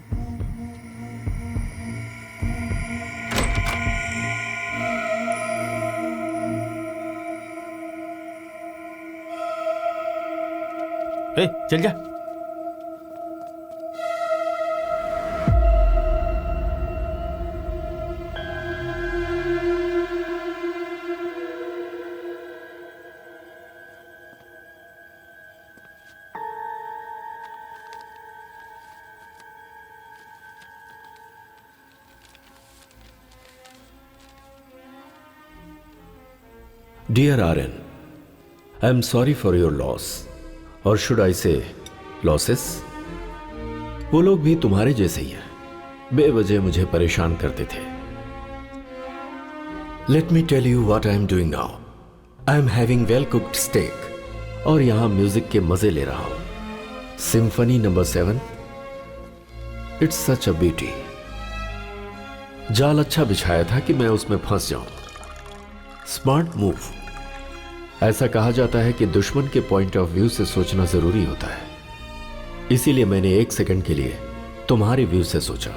चल जा। Dear Aryan, I am sorry for your loss. और शुड आई से लॉसेस? वो लोग भी तुम्हारे जैसे ही हैं, बेवजह मुझे परेशान करते थे। Let me tell you what I am doing now. I am having well cooked steak और यहां म्यूजिक के मजे ले रहा हूं। Symphony number 7, it's such a beauty. जाल अच्छा बिछाया था कि मैं उसमें फंस जाऊं। Smart move. ऐसा कहा जाता है कि दुश्मन के पॉइंट ऑफ व्यू से सोचना जरूरी होता है, इसीलिए मैंने 1 सेकंड के लिए तुम्हारे व्यू से सोचा।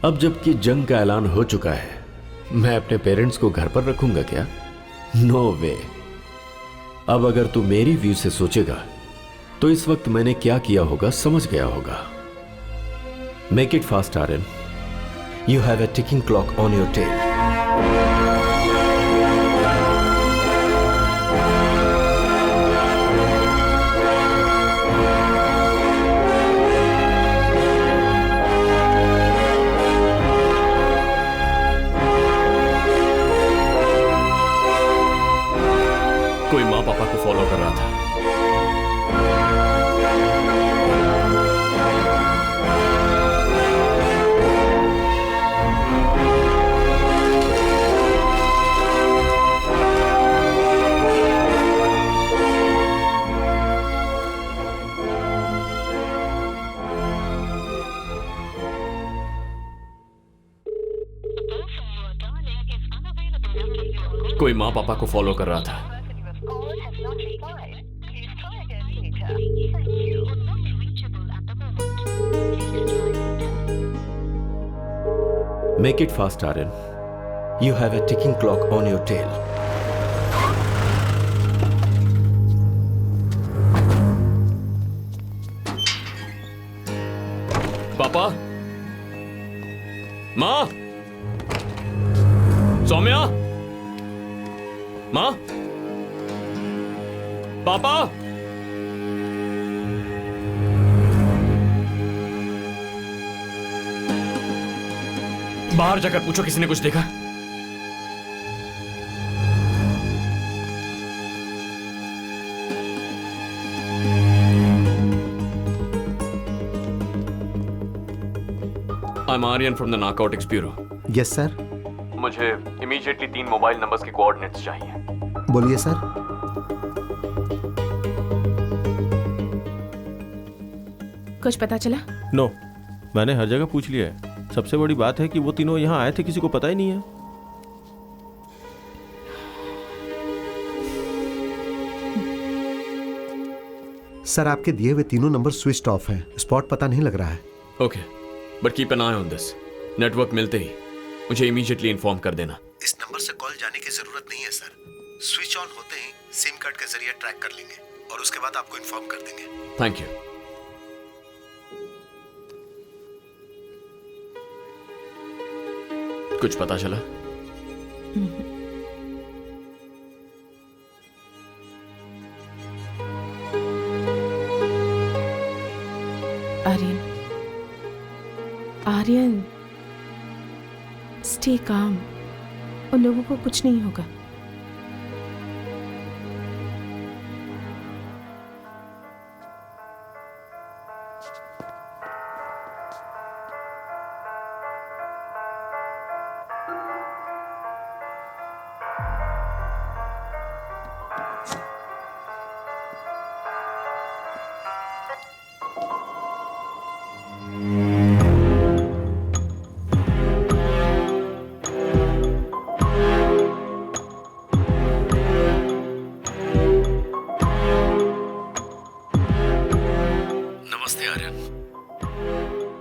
अब जबकि जंग का ऐलान हो चुका है, मैं अपने पेरेंट्स को घर पर रखूंगा क्या? नो वे। अब अगर तू मेरी व्यू से सोचेगा तो इस वक्त मैंने क्या किया होगा समझ गया होगा। Make it fast Aryan, you have a ticking clock on your tail. कोई माँ पापा को फॉलो कर रहा था। Make it fast, Aryan. You have a ticking clock on your tail. पापा, माँ, सौम्या, माँ, पापा। बाहर जाकर पूछो किसी ने कुछ देखा। I'm Aryan from the Narcotics Bureau. Yes sir. मुझे इमीडिएटली 3 मोबाइल नंबर्स के कोऑर्डिनेट्स चाहिए। बोलिए सर। कुछ पता चला? नो, मैंने हर जगह पूछ लिया है। सबसे बड़ी बात है कि वो तीनों यहाँ आए थे, किसी को पता ही नहीं है। सर आपके दिए हुए तीनों नंबर स्विच ऑफ हैं, स्पॉट पता नहीं लग रहा है। Okay, but keep an I on this. Network मिलते ही मुझे इमीडिएटली इन्फॉर्म कर देना। इस नंबर से कॉल जाने की जरूरत नहीं है सर। स्विच ऑन होते ही सिम कार्ड के जरिए ट्रैक कर लेंगे और उसके बाद आपको इन्फॉर्म कर देंगे। Thank you. कुछ पता चला? Aryan, Aryan, stay calm. उन लोगों को कुछ नहीं होगा।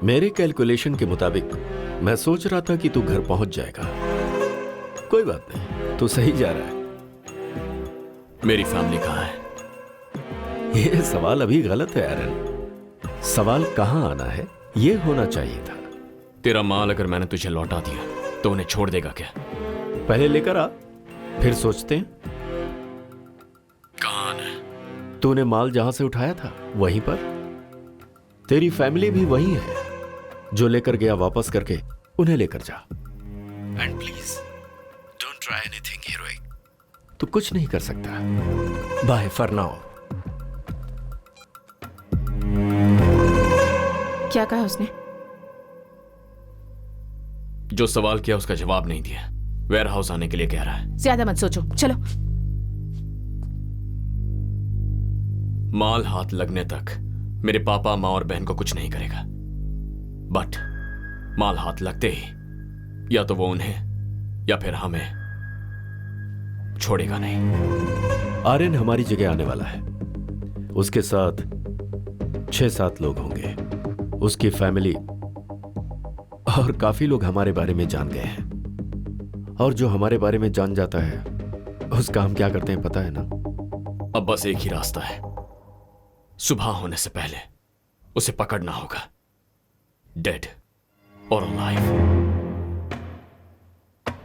मेरे कैलकुलेशन के मुताबिक मैं सोच रहा था कि तू घर पहुंच जाएगा। कोई बात नहीं, तू सही जा रहा है। मेरी फैमिली कहाँ है? यह सवाल अभी गलत है आर्यन। सवाल कहाँ आना है ये होना चाहिए था। तेरा माल अगर मैंने तुझे लौटा दिया तो उन्हें छोड़ देगा क्या? पहले लेकर आ, फिर सोचते हैं। कहाँ आना है? तूने माल जहां से उठाया था वहीं पर। तेरी फैमिली भी वही है। जो लेकर गया वापस करके उन्हें लेकर जा। And please don't try anything heroic. तू कुछ नहीं कर सकता। Bye for now. क्या कहा उसने? जो सवाल किया उसका जवाब नहीं दिया। वेयर हाउस आने के लिए कह रहा है। ज्यादा मत सोचो, चलो। माल हाथ लगने तक मेरे पापा, माँ और बहन को कुछ नहीं करेगा। बट माल हाथ लगते ही या तो वो उन्हें या फिर हमें छोड़ेगा नहीं। आर्यन हमारी जगह आने वाला है। उसके साथ 6-7 लोग होंगे। उसकी फैमिली और काफी लोग हमारे बारे में जान गए हैं। और जो हमारे बारे में जान जाता है उसका हम क्या करते हैं पता है ना? अब बस एक ही रास्ता है। सुबह होने से पहले उसे पकड़ना होगा, डेड और अलाइव।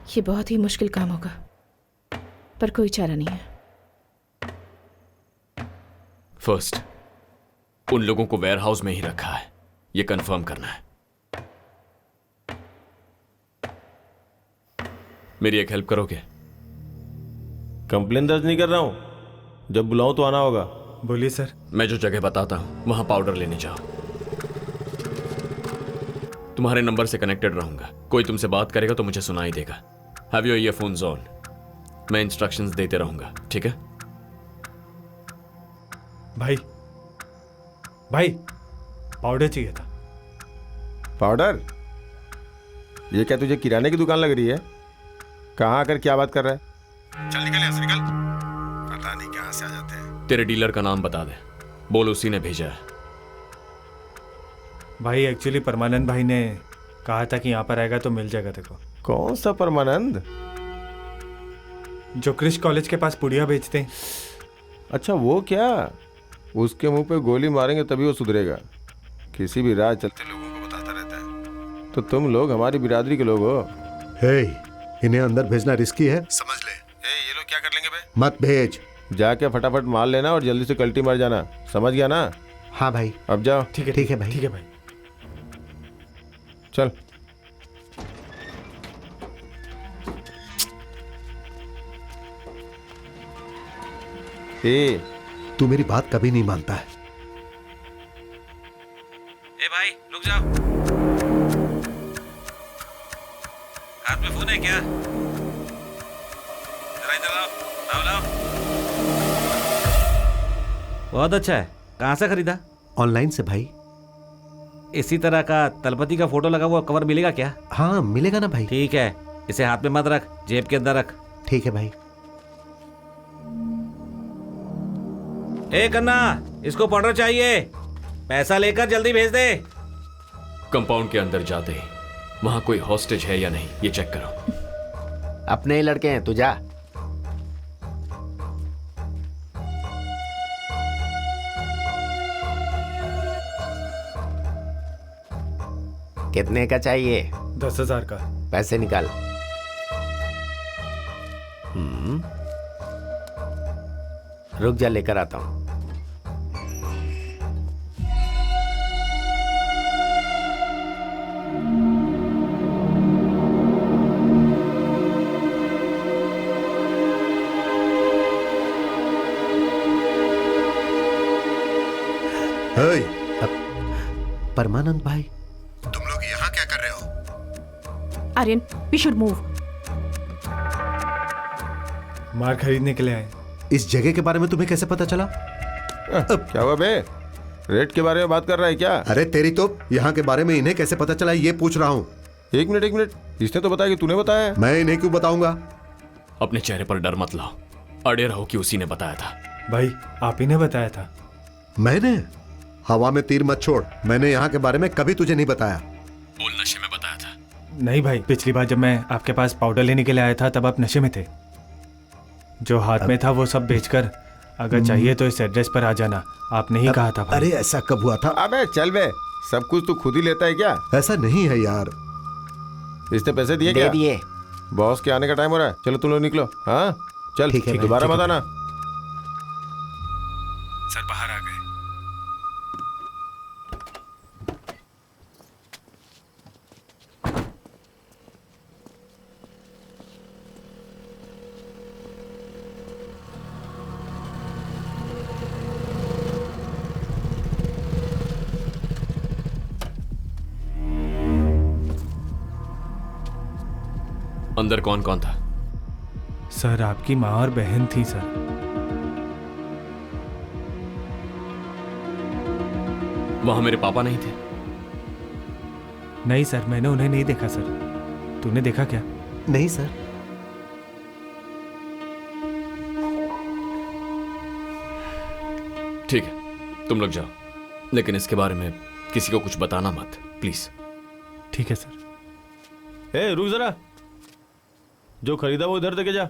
ये बहुत ही मुश्किल काम होगा, पर कोई चारा नहीं है। फर्स्ट, उन लोगों को वेयरहाउस में ही रखा है, ये कंफर्म करना है। मेरी एक हेल्प करोगे? कंप्लेन दर्ज नहीं कर रहा हूं, जब बुलाऊं तो आना होगा। बोलिए सर। मैं जो जगह बताता हूं वहां पाउडर लेने जाओ। तुम्हारे नंबर से कनेक्टेड रहूंगा। कोई तुमसे बात करेगा तो मुझे सुनाई देगा। Have your earphones on. मैं इंस्ट्रक्शंस देते रहूंगा, ठीक है? भाई पाउडर चाहिए था। पाउडर? ये क्या तुझे किराने की दुकान लग रही है? कहाँ आकर क्या बात कर रहा है? चल निकल यहाँ से निकल। पता नहीं कहाँ से आ जाते हैं। तेरे डीलर का नाम बता दे, बोल उसी ने भेजा है। भाई एक्चुअली परमानंद भाई ने कहा था कि यहाँ पर आएगा तो मिल जाएगा देखो। कौन सा परमानंद? जो क्रिश कॉलेज के पास पुड़िया बेचते हैं। अच्छा वो क्या? उसके मुंह पे गोली मारेंगे तभी वो सुधरेगा। किसी भी राह चलते लोगों को बताता रहता है। तो तुम लोग हमारी बिरादरी के लोग हो। हे, इन्हें अंदर भेजना रिस्की है, समझ ले। ये लोग क्या कर लेंगे बे? मत भेज। जाके फटाफट मार लेना और जल्दी से कल्टी मार जाना, समझ गया ना? हाँ भाई। अब जाओ। ठीक है भाई। ठीक है भाई। चल। तू मेरी बात कभी नहीं मानता है। ए भाई रुक जाओ, हाथ में फोन है क्या? जरा इधर लाओ, लाओ। बहुत अच्छा है। कहाँ से खरीदा? ऑनलाइन से भाई। इसी तरह का तलपति का फोटो लगा हुआ कवर मिलेगा क्या? हाँ मिलेगा ना भाई। ठीक है, इसे हाथ में मत रख, जेब के अंदर रख। ठीक है भाई। ए कन्ना, इसको पाउडर चाहिए, पैसा लेकर जल्दी भेज दे। कंपाउंड के अंदर जाते ही वहां कोई हॉस्टेज है या नहीं ये चेक करो। अपने ही लड़के हैं, तू जा। कितने का चाहिए? 10,000 का। पैसे निकाल। रुक जा, लेकर आता हूं। परमानंद भाई, तुम लोग यहाँ क्या कर रहे हो? Aryan, we should move. मार खरीदने के लिए आए। इस जगह के बारे में तुम्हें कैसे पता चला? क्या हुआ बे? रेट के बारे में बात कर रहा है क्या? अरे तेरी तो, यहाँ के बारे में इन्हें कैसे पता चला ये पूछ रहा हूँ। एक मिनट, इसने तो बताया कि तूने बताया। मैं इन्हें क्यों बताऊंगा? अपने चेहरे पर डर मत लाओ, अड़े रहो कि उसी ने बताया था। भाई आप ही ने बताया था। मैंने? हवा में तीर मत छोड़, मैंने यहाँ के बारे में कभी तुझे नहीं बताया। बोल नशे में बताया था। नहीं भाई, पिछली बार जब मैं आपके पास पाउडर लेने के लिए आया था तब आप नशे में थे। जो हाथ में था वो सब बेचकर अगर चाहिए तो इस एड्रेस पर आ जाना, आपने ही कहा था भाई। अरे ऐसा कब हुआ था? अबे चल बे, सब कुछ तू खुद ही लेता है क्या? ऐसा नहीं है यार। इसने पैसे दिए क्या? दे दिए। बॉस के आने का टाइम हो रहा है, चलो तुम लोग निकलो। हाँ चल, ठीक है, दोबारा ठीक मत है। आना। सर बाहर आ गए। अंदर कौन कौन था? सर आपकी माँ और बहन थी सर। वहां मेरे पापा नहीं थे? नहीं सर, मैंने उन्हें नहीं देखा सर। तूने देखा क्या? नहीं सर। ठीक है, तुम लोग जाओ, लेकिन इसके बारे में किसी को कुछ बताना मत, प्लीज। ठीक है सर। ए रुक जरा, जो खरीदा वो इधर देके जा।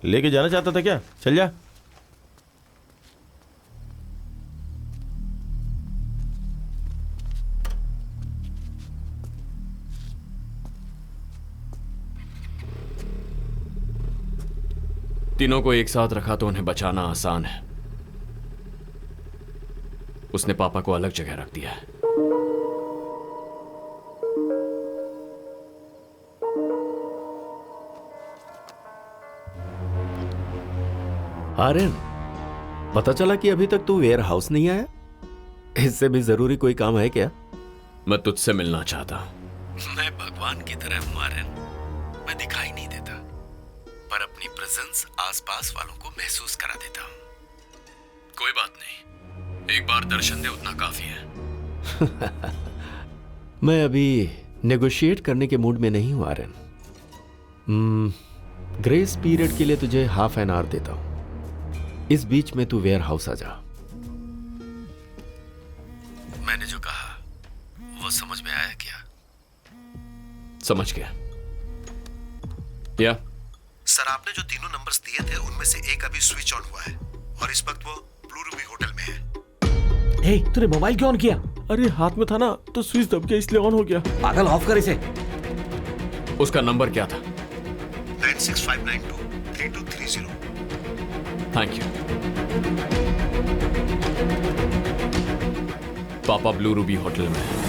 लेके जाना चाहता था क्या? चल जा। तीनों को एक साथ रखा तो उन्हें बचाना आसान है। उसने पापा को अलग जगह रख दिया है। आर्यन, पता चला कि अभी तक तू वेयर हाउस नहीं आया। इससे भी जरूरी कोई काम है क्या? मैं तुझसे मिलना चाहता हूं। मैं भगवान की तरह हूं आर्यन। मैं दिखाई नहीं देता, पर अपनी प्रेजेंस आसपास वालों को महसूस करा देता हूं। कोई बात नहीं, एक बार दर्शन दे उतना काफी है। मैं अभी नेगोशिएट करने के मूड में नहीं हूं आर्यन। ग्रेस पीरियड के लिए तुझे हाफ एन आवर देता हूं। इस बीच में तू वेयर हाउस आ जा। मैंने जो कहा वो समझ में आया क्या? समझ गया। या सर, आपने जो तीनों नंबर्स दिए थे उनमें से एक अभी स्विच ऑन हुआ है और इस वक्त वो ब्लू रूबी होटल में है। हे, तूने मोबाइल क्यों ऑन किया? अरे हाथ में था ना तो स्विच दब गया इसलिए ऑन हो गया। पागल, ऑफ कर इसे। उसका नंबर क्या था? 9659232330। Thank you. पापा ब्लू रूबी होटल में है।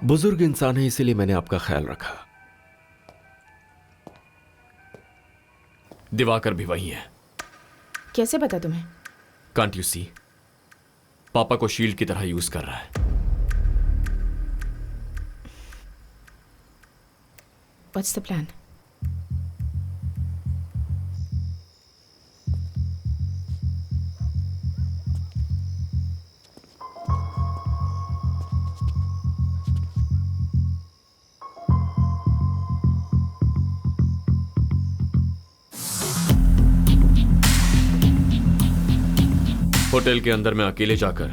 बुजुर्ग इंसान है इसीलिए मैंने आपका ख्याल रखा। दिवाकर भी वही है। कैसे पता तुम्हें? Can't you see? पापा को शील्ड की तरह यूज कर रहा है। What's the plan? होटल के अंदर मैं अकेले जाकर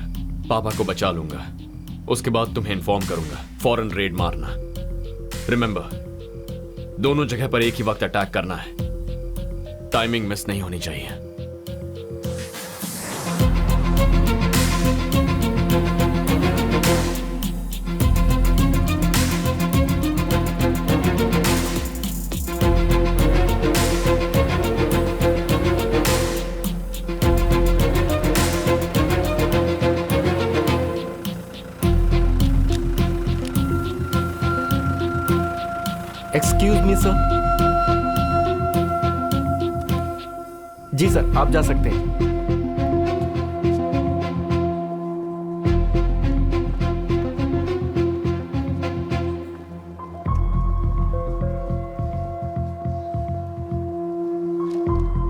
पापा को बचा लूंगा। उसके बाद तुम्हें इन्फॉर्म करूंगा। फौरन रेड मारना। रिमेंबर, दोनों जगह पर एक ही वक्त अटैक करना है। टाइमिंग मिस नहीं होनी चाहिए। Excuse me sir. जी सर, आप जा सकते हैं।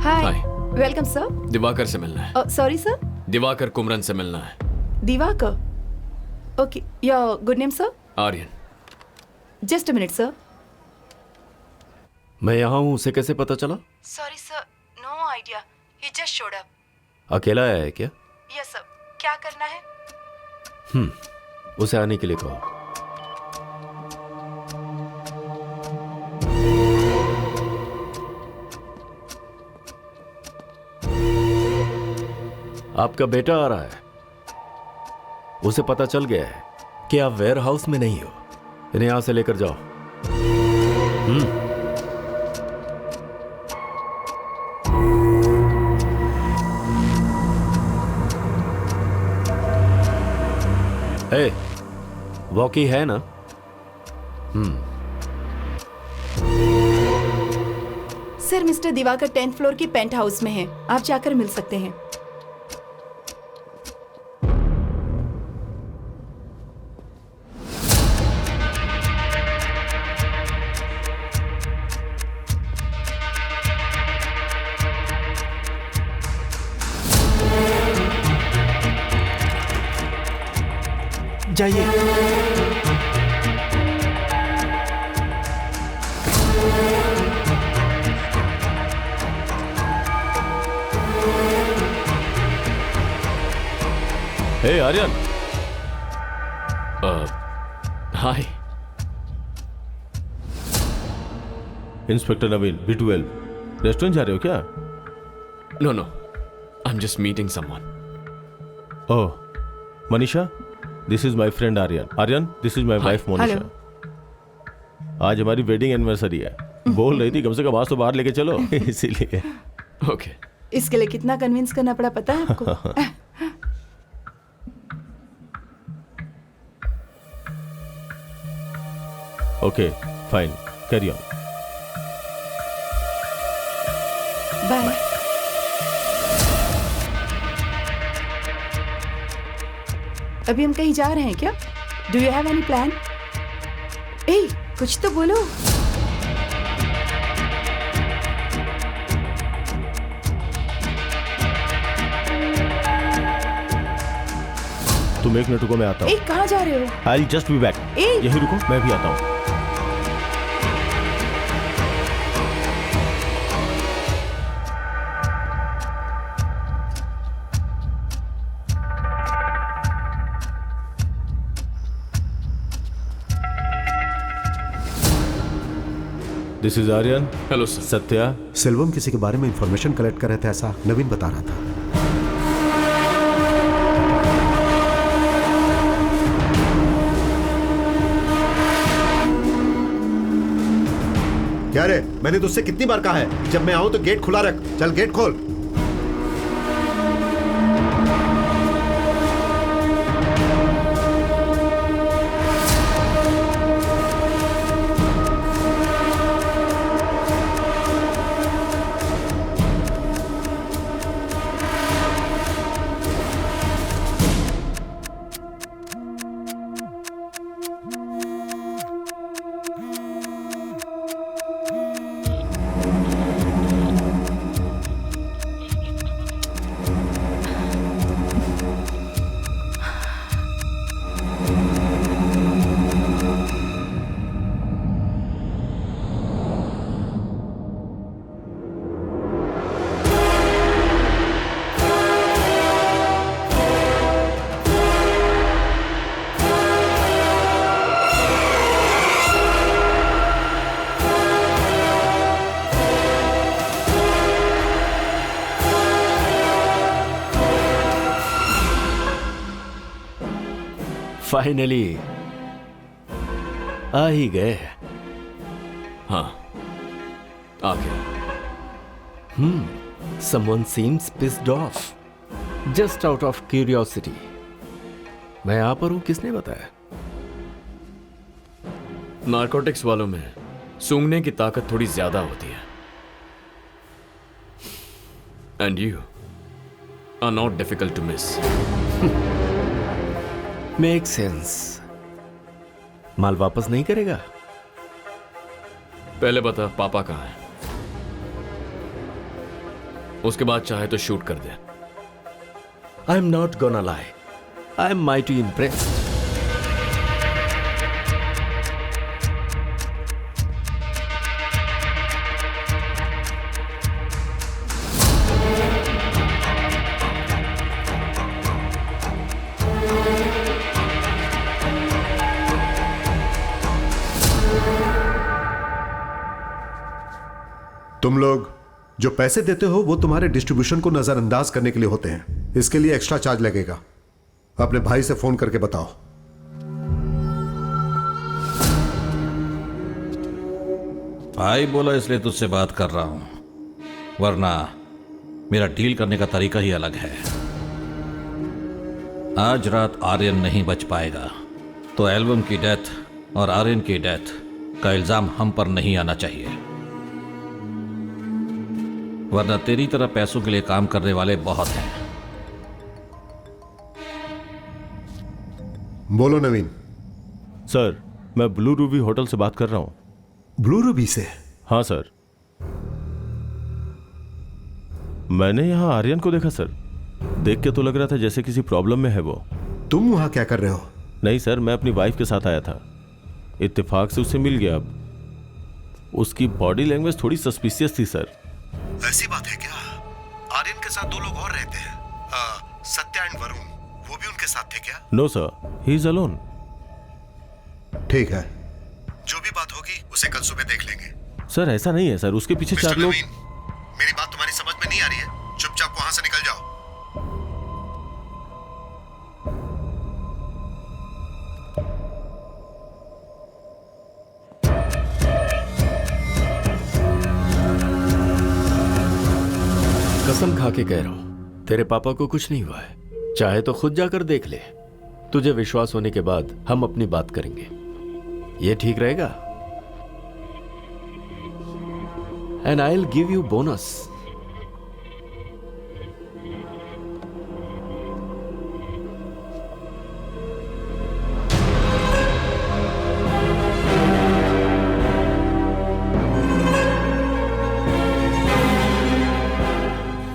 हाय, वेलकम सर। दिवाकर से मिलना है। Sorry sir. दिवाकर कुमरन से मिलना है। Diwakar? Okay, your good name sir? Aryan. Just a minute sir. मैं यहां हूं, उसे कैसे पता चला? Sorry sir, no idea, he just showed up. अकेला आया है क्या? Yes sir. क्या करना है? उसे आने के लिए कहो। आपका बेटा आ रहा है। उसे पता चल गया है कि आप वेयर हाउस में नहीं हो। इन्हें यहां से लेकर जाओ। ए, वॉकी है ना? Sir, mister Diwakar 10th floor की पेंट हाउस में है। आप जाकर मिल सकते हैं। जाइए। Hey Aryan. Hi. Inspector Naveen, B12। Restaurant जा रहे हो क्या? No no, I am just meeting someone. Oh, Manisha, this is my friend Aryan. Aryan, this is my wife Monisha. आज हमारी वेडिंग एनिवर्सरी है। बोल रही थी कम से कम आज तो बाहर लेके चलो इसीलिए। ओके। इसके लिए कितना कन्विंस करना पड़ा पता है आपको? Okay, fine, carry on. Bye. अभी हम कहीं जा रहे हैं क्या? Do you have any plan? ए, कुछ तो बोलो। तुम 1 मिनट रुको, मैं आता हूँ। कहाँ जा रहे हो? I just be back. यही रुको, मैं भी आता हूँ। This is Aryan. Hello sir. Satya. Selvam किसी के बारे में इंफॉर्मेशन कलेक्ट कर रहे थे, ऐसा नवीन बता रहा था। क्या रे, मैंने तुझसे कितनी बार कहा है जब मैं आऊं तो गेट खुला रख। चल गेट खोल। फाइनली आ ही गए। हाँ, आ गया। Someone seems pissed off. Just out of curiosity. मैं यहाँ पर हूँ, किसने बताया? नारकोटिक्स वालों में सूंघने की ताकत थोड़ी ज्यादा होती है। And you are not difficult to miss. Make sense. माल वापस नहीं करेगा? पहले बता पापा कहाँ है, उसके बाद चाहे तो शूट कर दे। I am not gonna lie, I am mighty impressed. तुम लोग जो पैसे देते हो वो तुम्हारे डिस्ट्रीब्यूशन को नजरअंदाज करने के लिए होते हैं। इसके लिए एक्स्ट्रा चार्ज लगेगा। अपने भाई से फोन करके बताओ। भाई बोला इसलिए तुझसे बात कर रहा हूं, वरना मेरा डील करने का तरीका ही अलग है। आज रात आर्यन नहीं बच पाएगा, तो एल्बम की डेथ और आर्यन की डेथ का इल्जाम हम पर नहीं आना चाहिए, वरना तेरी तरह पैसों के लिए काम करने वाले बहुत हैं। बोलो नवीन। सर, मैं ब्लू रूबी होटल से बात कर रहा हूं। ब्लू रूबी से? हाँ सर। मैंने यहां आर्यन को देखा सर। देख के तो लग रहा था जैसे किसी प्रॉब्लम में है वो। तुम वहां क्या कर रहे हो? नहीं सर, मैं अपनी वाइफ के साथ आया था, इत्तेफाक से उससे मिल गया। अब उसकी बॉडी लैंग्वेज थोड़ी सस्पिशियस थी सर। ऐसी बात है क्या? आर्यन के साथ 2 लोग और रहते हैं, सत्या एंड वरुण, वो भी उनके साथ थे क्या? No sir, he is alone. ठीक है, जो भी बात होगी उसे कल सुबह देख लेंगे। सर ऐसा नहीं है सर, उसके पीछे 4 लोग। मेरी बात तुम्हारी समझ में नहीं आ रही है? चुपचाप वहां से निकल जाओ। कसम खा के कह रहा हूं, तेरे पापा को कुछ नहीं हुआ है। चाहे तो खुद जाकर देख ले। तुझे विश्वास होने के बाद हम अपनी बात करेंगे। ये ठीक रहेगा? And I will give you bonus.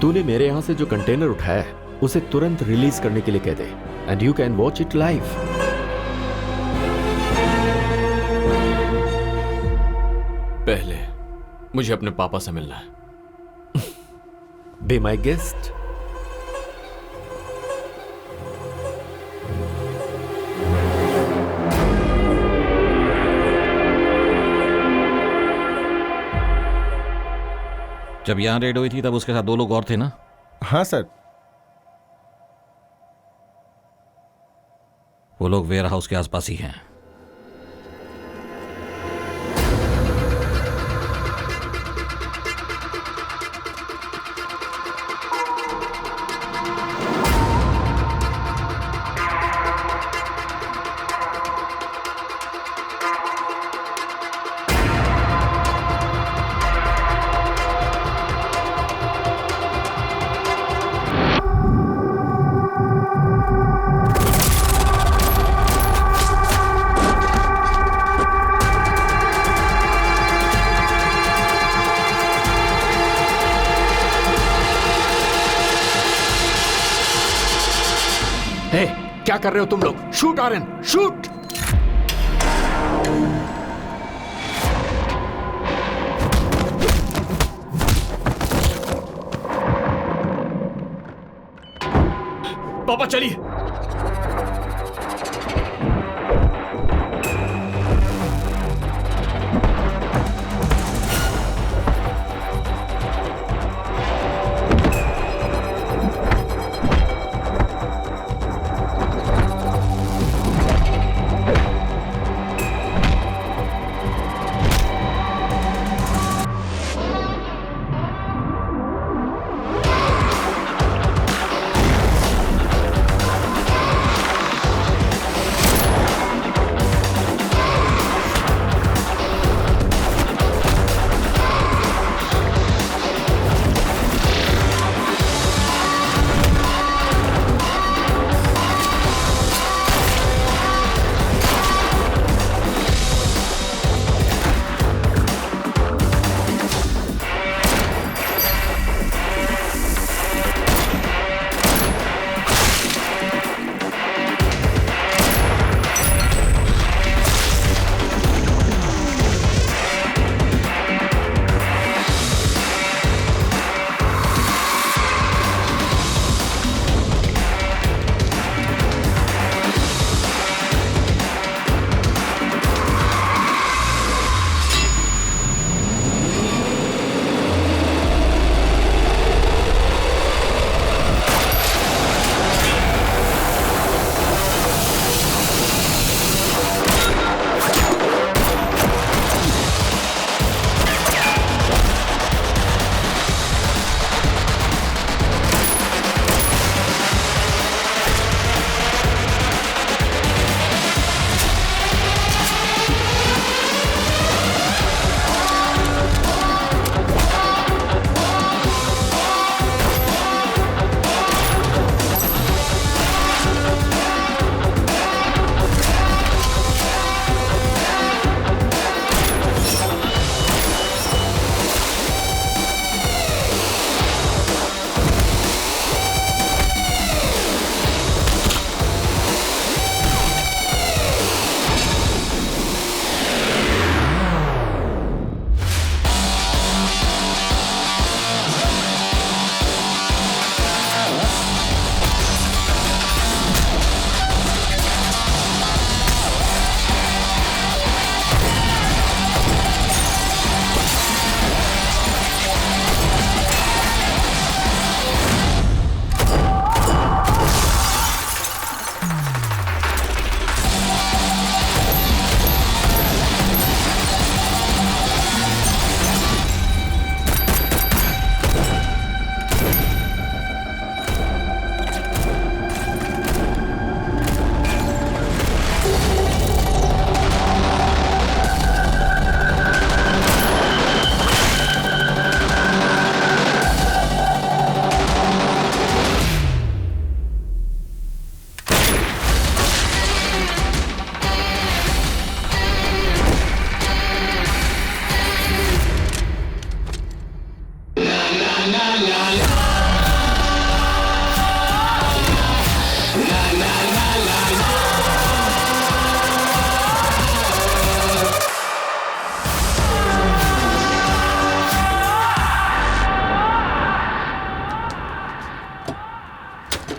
तूने मेरे यहां से जो कंटेनर उठाया है उसे तुरंत रिलीज करने के लिए कह दे and you can watch it live. पहले मुझे अपने पापा से मिलना है। Be my guest. जब यहां रेड हुई थी तब उसके साथ 2 लोग और थे ना? हाँ सर। वो लोग वेयर हाउस के आसपास ही हैं। क्या कर रहे हो तुम लोग? Shoot Aryan, shoot! पापा चलिए।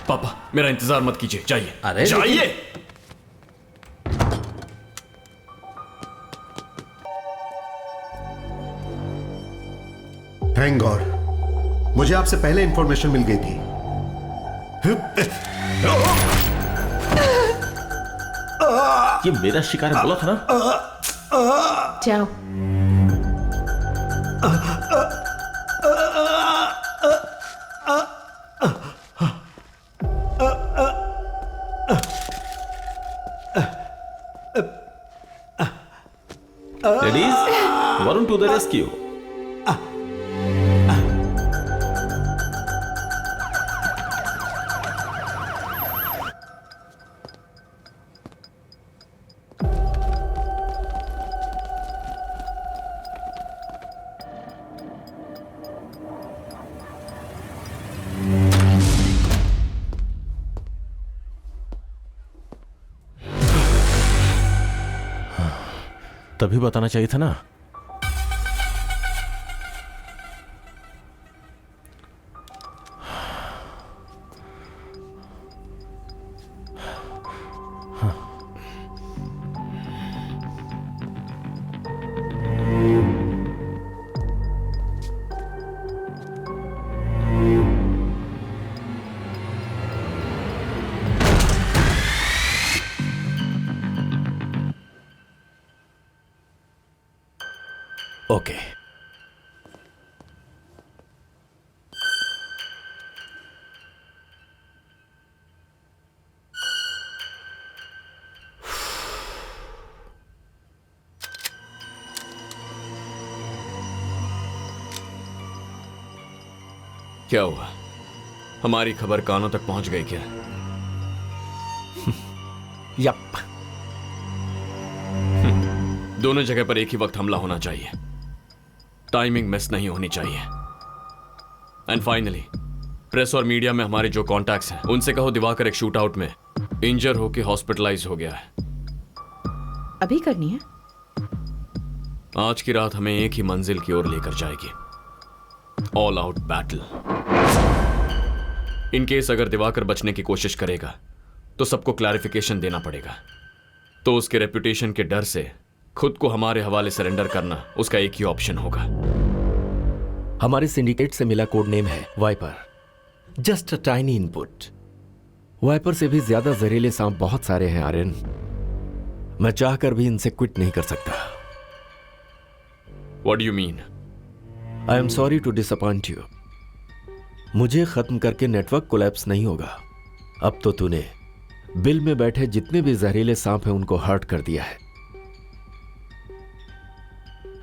पापा मेरा इंतजार मत कीजिए, जाइए। अरे जाइए। थैंक गॉड मुझे आपसे पहले इंफॉर्मेशन मिल गई थी। ये मेरा शिकार है, बोला था ना। जाओ। Ladies, Varun to the rescue. तभी बताना चाहिए था ना। ओके क्या हुआ? हमारी खबर कानों तक पहुंच गई क्या? यप। दोनों जगह पर एक ही वक्त हमला होना चाहिए, टाइमिंग मिस नहीं होनी चाहिए। एंड फाइनली प्रेस और मीडिया में हमारे जो कॉन्टैक्ट्स हैं उनसे कहो दिवाकर एक शूट आउट में इंजर होकर हॉस्पिटलाइज हो गया है। अभी करनी है? आज की रात हमें एक ही मंजिल की ओर लेकर जाएगी, all out battle. In case अगर दिवाकर बचने की कोशिश करेगा तो सबको क्लैरिफिकेशन देना पड़ेगा, तो उसके रेपुटेशन के डर से खुद को हमारे हवाले सरेंडर करना उसका एक ही ऑप्शन होगा। हमारे सिंडिकेट से मिला कोड नेम है viper. Just a tiny input. Viper से भी ज्यादा जहरीले सांप बहुत सारे हैं आर्यन, मैं चाहकर भी इनसे क्विट नहीं कर सकता। What do you mean? I am sorry to disappoint you. मुझे खत्म करके नेटवर्क कोलैप्स नहीं होगा। अब तो तूने बिल में बैठे जितने भी जहरीले सांप हैं उनको हर्ट कर दिया है।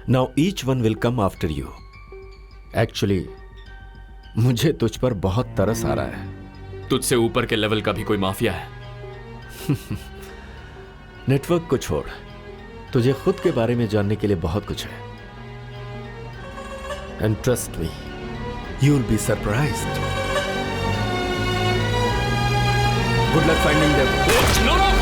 Now each one will come after you. Actually मुझे तुझ पर बहुत तरस आ रहा है। तुझसे ऊपर के लेवल का भी कोई माफिया है? नेटवर्क को छोड़, तुझे खुद के बारे में जानने के लिए बहुत कुछ है। And trust me, you will be surprised. Good luck finding them. No no.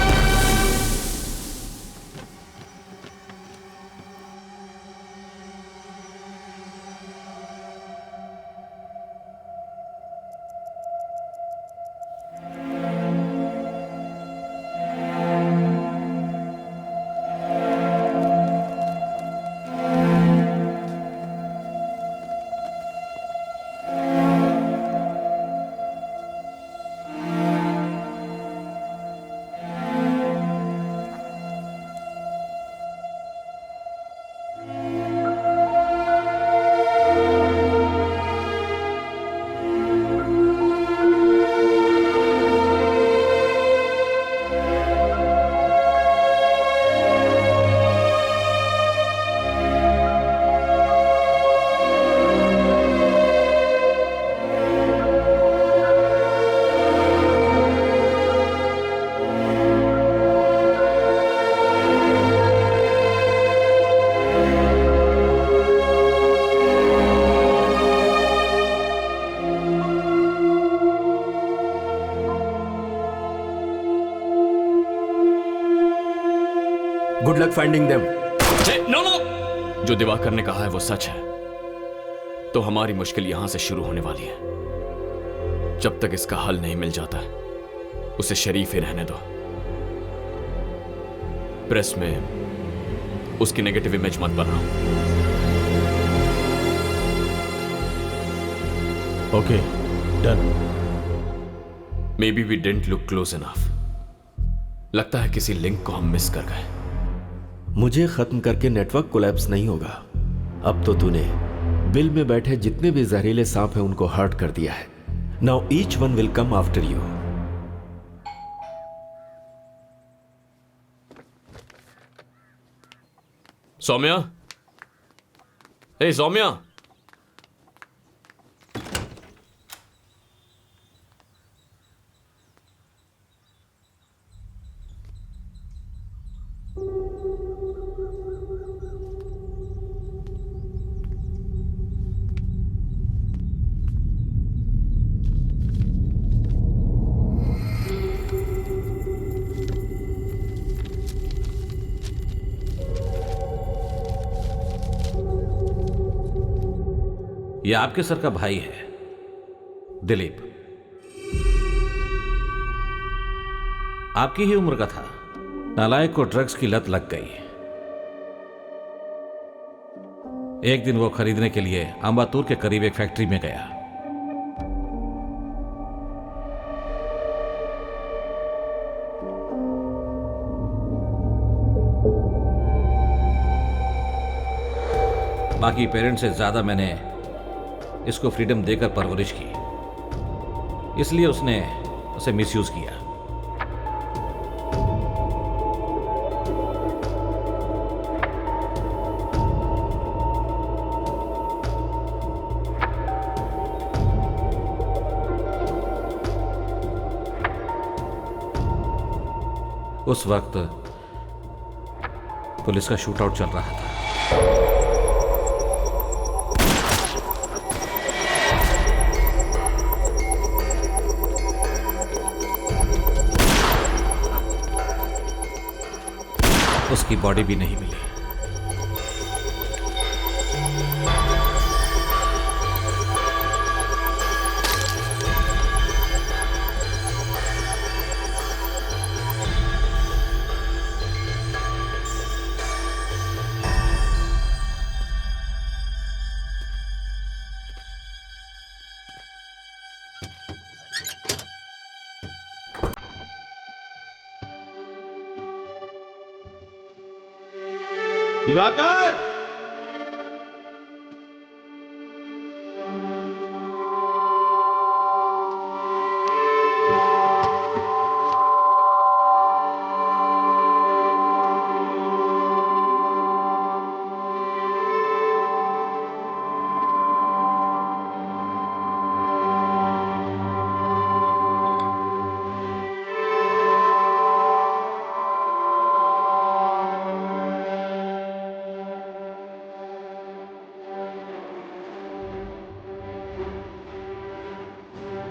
Good luck finding them. No no. जो दिवाकर ने कहा है वो सच है, तो हमारी मुश्किल यहां से शुरू होने वाली है। जब तक इसका हल नहीं मिल जाता उसे शरीफ ही रहने दो। प्रेस में उसकी नेगेटिव इमेज मत बनाओ। Okay, done. Maybe we didn't look close enough. लगता है किसी लिंक को हम मिस कर गए। मुझे खत्म करके नेटवर्क कोलैप्स नहीं होगा। अब तो तूने बिल में बैठे जितने भी जहरीले सांप हैं उनको हर्ट कर दिया है। Now each one will come after you. Saumya, hey Saumya, यह आपके सर का भाई है, दिलीप। आपकी ही उम्र का था। नालायक को ड्रग्स की लत लग गई। एक दिन वो खरीदने के लिए अंबातूर के करीब एक फैक्ट्री में गया। बाकी पेरेंट्स से ज्यादा मैंने इसको फ्रीडम देकर परवरिश की, इसलिए उसने उसे मिसयूज किया। उस वक्त पुलिस का शूटआउट चल रहा था। उसकी बॉडी भी नहीं मिली। दिवाकर!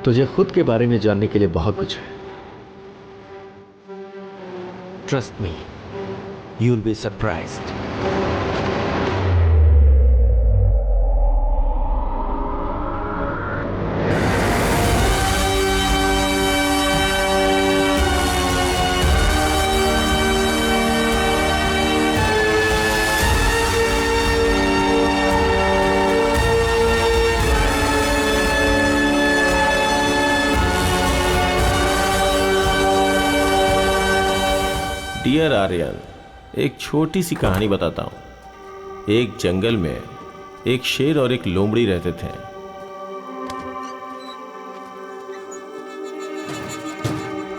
तुझे खुद के बारे में जानने के लिए बहुत कुछ है। Trust me, you will be surprised. Dear Aryan, एक छोटी सी कहानी बताता हूं। एक जंगल में एक शेर और एक लोमड़ी रहते थे।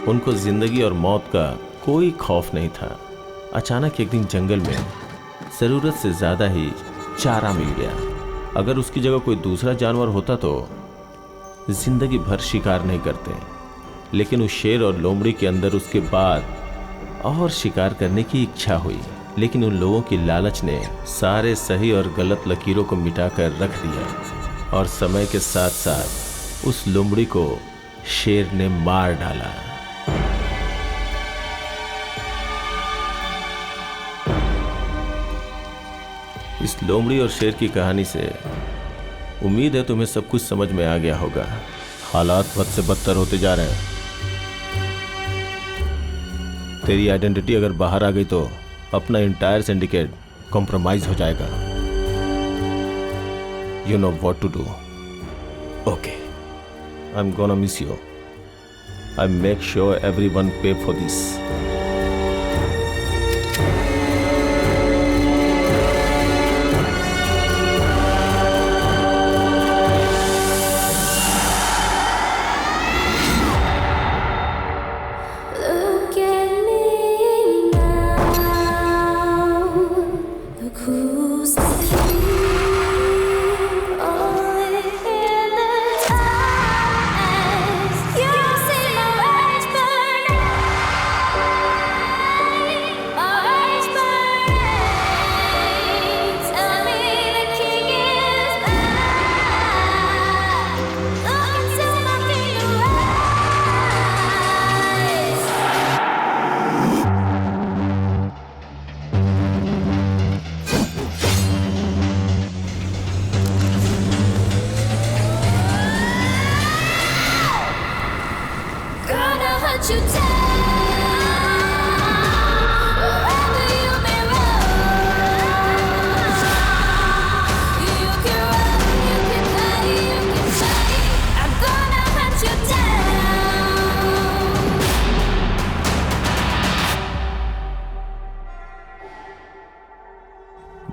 उनको जिंदगी और मौत का कोई खौफ नहीं था। अचानक एक दिन जंगल में जरूरत से ज्यादा ही चारा मिल गया। अगर उसकी जगह कोई दूसरा जानवर होता तो जिंदगी भर शिकार नहीं करते, लेकिन उस शेर और लोमड़ी के अंदर उसके बाद और शिकार करने की इच्छा हुई। लेकिन उन लोगों की लालच ने सारे सही और गलत लकीरों को मिटाकर रख दिया और समय के साथ साथ उस लोमड़ी को शेर ने मार डाला। इस लोमड़ी और शेर की कहानी से उम्मीद है तुम्हें सब कुछ समझ में आ गया होगा। हालात बद से बदतर होते जा रहे हैं। तेरी आइडेंटिटी अगर बाहर आ गई तो अपना इंटायर सिंडिकेट कॉम्प्रोमाइज हो जाएगा। You know what to do. Okay, I am gonna miss you. I make sure everyone pay for this.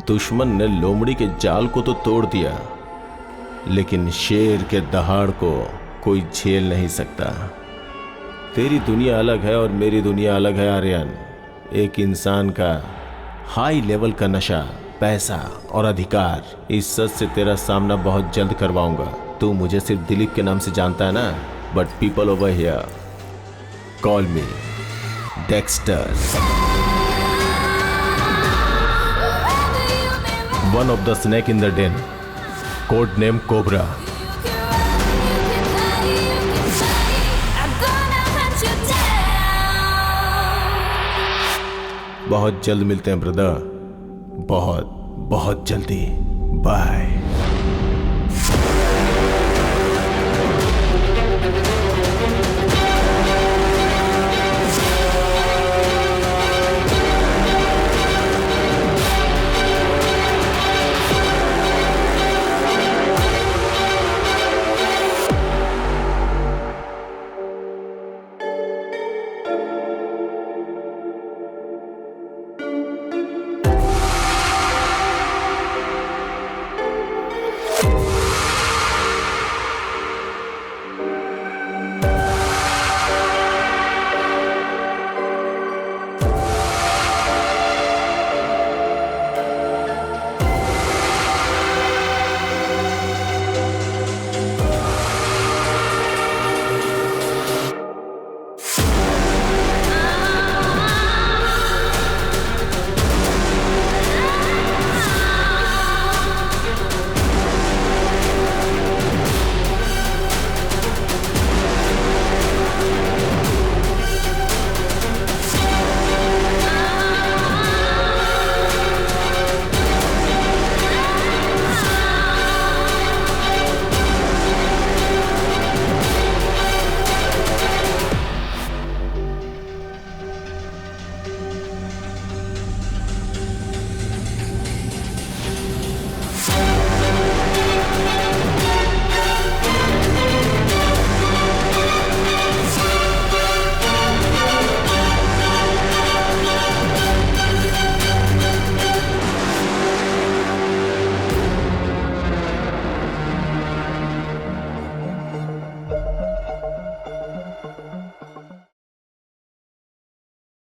दुश्मन ने लोमड़ी के जाल को तो तोड़ दिया, लेकिन शेर के दहाड़ को कोई झेल नहीं सकता। तेरी दुनिया अलग है और मेरी दुनिया अलग है आर्यन। एक इंसान का हाई लेवल का नशा, पैसा और अधिकार, इस सच से तेरा सामना बहुत जल्द करवाऊंगा। तू मुझे सिर्फ दिलीप के नाम से जानता है ना, but people over here call me Dexter, one of the snake in the den, code name Cobra. बहुत जल्द मिलते हैं ब्रदर, बहुत बहुत जल्दी। बाय।